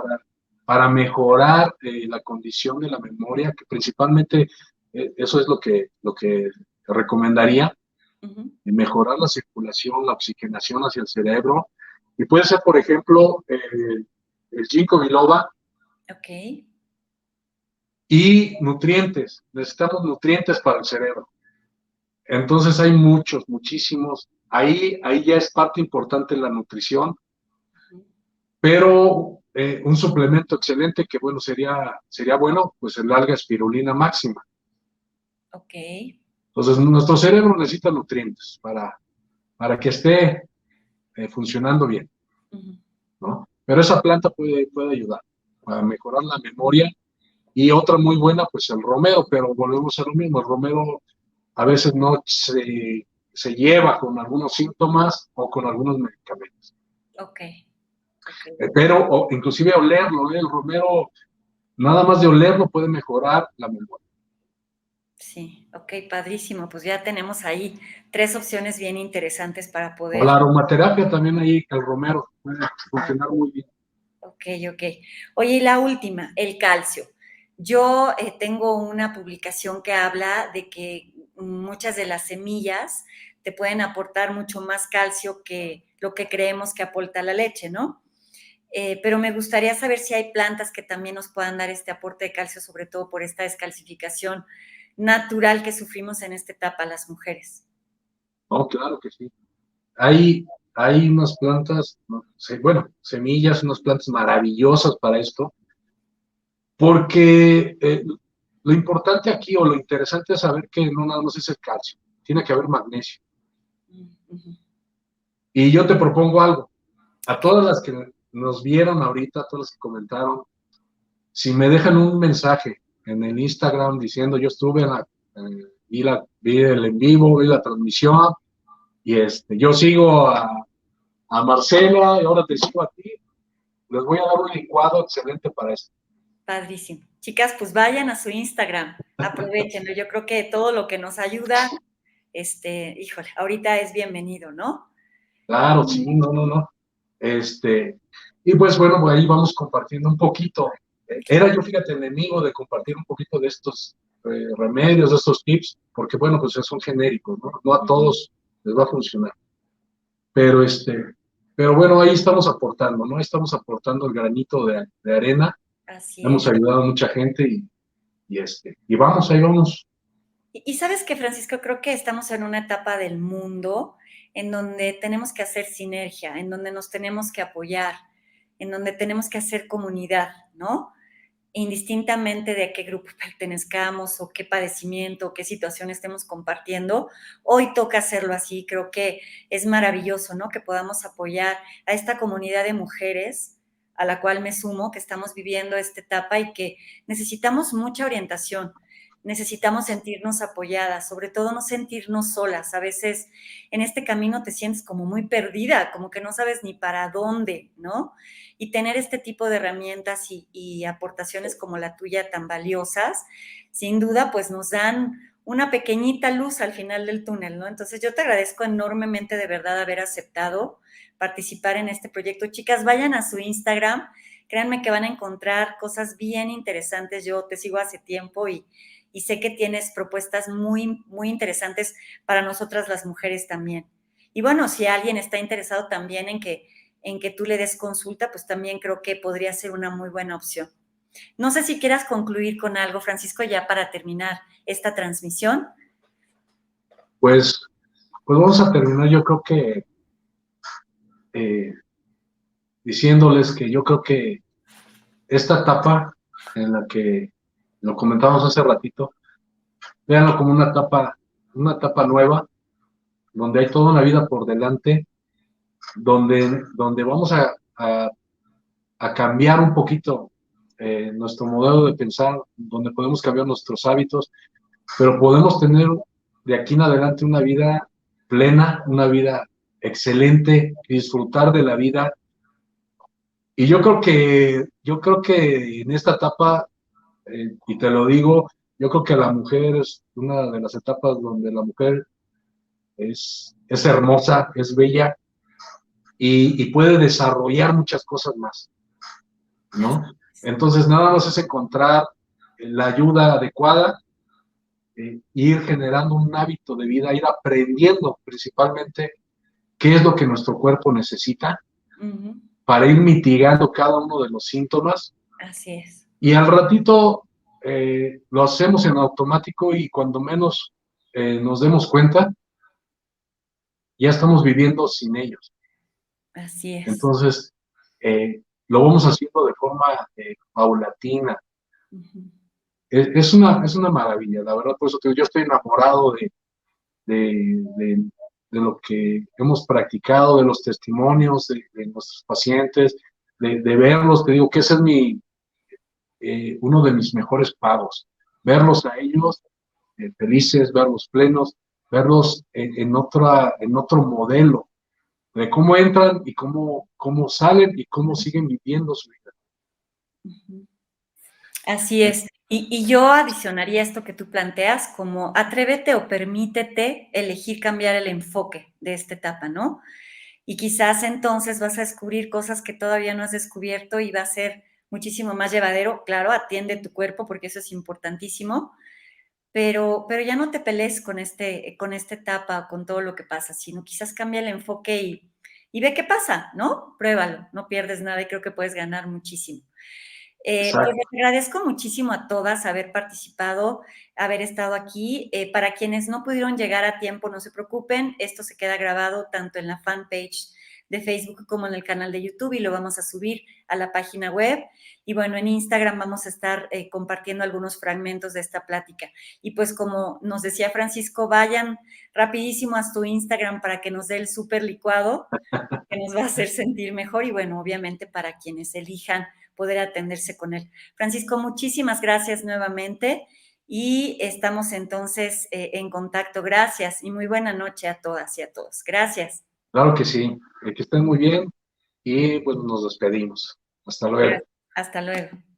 para mejorar la condición de la memoria, que principalmente eso es lo que recomendaría, Ujú. mejorar la circulación, la oxigenación hacia el cerebro. Y puede ser, por ejemplo, el ginkgo biloba Ok, y nutrientes. Necesitamos nutrientes para el cerebro. Entonces hay muchos, muchísimos. Ahí ya es parte importante la nutrición, pero un suplemento excelente que, bueno, sería bueno, pues el alga espirulina máxima. ok. Entonces, nuestro cerebro necesita nutrientes para que esté funcionando bien, Ujú. ¿no? Pero esa planta puede ayudar a mejorar la memoria. Y otra muy buena, pues el romero, pero volvemos a lo mismo, el romero a veces no se lleva con algunos síntomas o con algunos medicamentos. Ok, ok. Pero inclusive olerlo, el romero, nada más de olerlo puede mejorar la memoria. Sí, ok, padrísimo. Pues ya tenemos ahí 3 opciones bien interesantes para O la poder. aromaterapia también ahí, el romero puede funcionar muy bien. Ok, ok. Oye, y la última, el calcio. Yo tengo una publicación que habla de que muchas de las semillas te pueden aportar mucho más calcio que lo que creemos que aporta la leche, ¿no? pero me gustaría saber si hay plantas que también nos puedan dar este aporte de calcio, sobre todo por esta descalcificación natural que sufrimos en esta etapa las mujeres. No, claro que sí. Hay, hay unas plantas, no sé, bueno, semillas, unas plantas maravillosas para esto, porque lo importante aquí o lo interesante es saber que no nada más es el calcio, tiene que haber magnesio. Ujú. Y yo te propongo algo, a Ok. todas las que nos vieron ahorita, a todas las que comentaron, si me dejan un mensaje en el Instagram diciendo yo estuve vi el en vivo, vi la transmisión, y yo sigo a Marcela y ahora te sigo a ti, les voy a dar un licuado excelente para esto. Padrísimo. Chicas, pues vayan a su Instagram, aprovechenlo. Yo creo que todo lo que nos ayuda, híjole, ahorita es bienvenido, ¿no? Claro, sí, no, no, no. Y pues bueno, pues ahí vamos compartiendo un poquito. Era Claro. yo, fíjate, enemigo de compartir un poquito de estos remedios, de estos tips, porque bueno, pues son genéricos, ¿no? No a Ujú. todos les va a funcionar. Pero pero bueno, ahí estamos aportando, ¿no? Ahí estamos aportando el granito de arena. Así Hemos es. ayudado a mucha gente y vamos, ahí vamos. Y sabes que, Francisco, creo que estamos en una etapa del mundo en donde tenemos que hacer sinergia, en donde nos tenemos que apoyar, en donde tenemos que hacer comunidad, ¿no? Indistintamente de a qué grupo pertenezcamos o qué padecimiento o qué situación estemos compartiendo, hoy toca hacerlo así. Creo que es maravilloso, ¿no? Que podamos apoyar a esta comunidad de mujeres a la cual me sumo, que estamos viviendo esta etapa y que necesitamos mucha orientación, necesitamos sentirnos apoyadas, sobre todo no sentirnos solas. A veces en este camino te sientes como muy perdida, como que no sabes ni para dónde, ¿no? Y tener este tipo de herramientas y aportaciones como la tuya tan valiosas, sin duda, pues nos dan una pequeñita luz al final del túnel, ¿no? Entonces yo te agradezco enormemente de verdad haber aceptado participar en este proyecto. Chicas, vayan a su Instagram, créanme que van a encontrar cosas bien interesantes. Yo te sigo hace tiempo y sé que tienes propuestas muy, muy interesantes para nosotras las mujeres también. Y bueno, si alguien está interesado también en que tú le des consulta, pues también creo que podría ser una muy buena opción. No sé si quieras concluir con algo, Francisco, ya para terminar esta transmisión. Pues, pues vamos a terminar, yo creo que eh, diciéndoles que yo creo que esta etapa en la que lo comentamos hace ratito, véanlo como una etapa nueva, donde hay toda una vida por delante, donde vamos a cambiar un poquito nuestro modelo de pensar, donde podemos cambiar nuestros hábitos, pero podemos tener de aquí en adelante una vida plena, una vida excelente, disfrutar de la vida. Y yo creo que en esta etapa, y te lo digo, yo creo que la mujer es una de las etapas donde la mujer es hermosa, es bella y puede desarrollar muchas cosas más, ¿no? Entonces, nada más es encontrar la ayuda adecuada, ir generando un hábito de vida, ir aprendiendo principalmente qué es lo que nuestro cuerpo necesita Uh-huh. para ir mitigando cada uno de los síntomas. Así es. Y al ratito lo hacemos en automático y cuando menos nos demos cuenta, ya estamos viviendo sin ellos. Así es. Entonces, lo vamos haciendo de forma paulatina. Uh-huh. Es una maravilla, la verdad, por eso yo estoy enamorado de, de, de lo que hemos practicado, de los testimonios de nuestros pacientes, de verlos, te digo que ese es uno de mis mejores pagos, verlos a ellos felices, verlos plenos, verlos en otro modelo de cómo entran y cómo salen y cómo siguen viviendo su vida. Uh-huh. Así es. Y yo adicionaría esto que tú planteas como atrévete o permítete elegir cambiar el enfoque de esta etapa, ¿no? Y quizás entonces vas a descubrir cosas que todavía no has descubierto y va a ser muchísimo más llevadero. Claro, atiende tu cuerpo porque eso es importantísimo, pero ya no te pelees con esta etapa, con todo lo que pasa, sino quizás cambia el enfoque y ve qué pasa, ¿no? Pruébalo, no pierdes nada y creo que puedes ganar muchísimo. Pues Exacto. les agradezco muchísimo a todas haber participado, haber estado aquí. Para quienes no pudieron llegar a tiempo, no se preocupen, esto se queda grabado tanto en la fanpage de Facebook como en el canal de YouTube y lo vamos a subir a la página web. Y bueno, en Instagram vamos a estar compartiendo algunos fragmentos de esta plática. Y pues como nos decía Francisco, vayan rapidísimo a tu Instagram para que nos dé el súper licuado que nos va a hacer sentir mejor y bueno, obviamente para quienes elijan poder atenderse con él. Francisco, muchísimas gracias nuevamente y estamos entonces en contacto. Gracias y muy buena noche a todas y a todos. Gracias. Claro que sí. Que estén muy bien y pues nos despedimos. Hasta luego. Gracias. Hasta luego.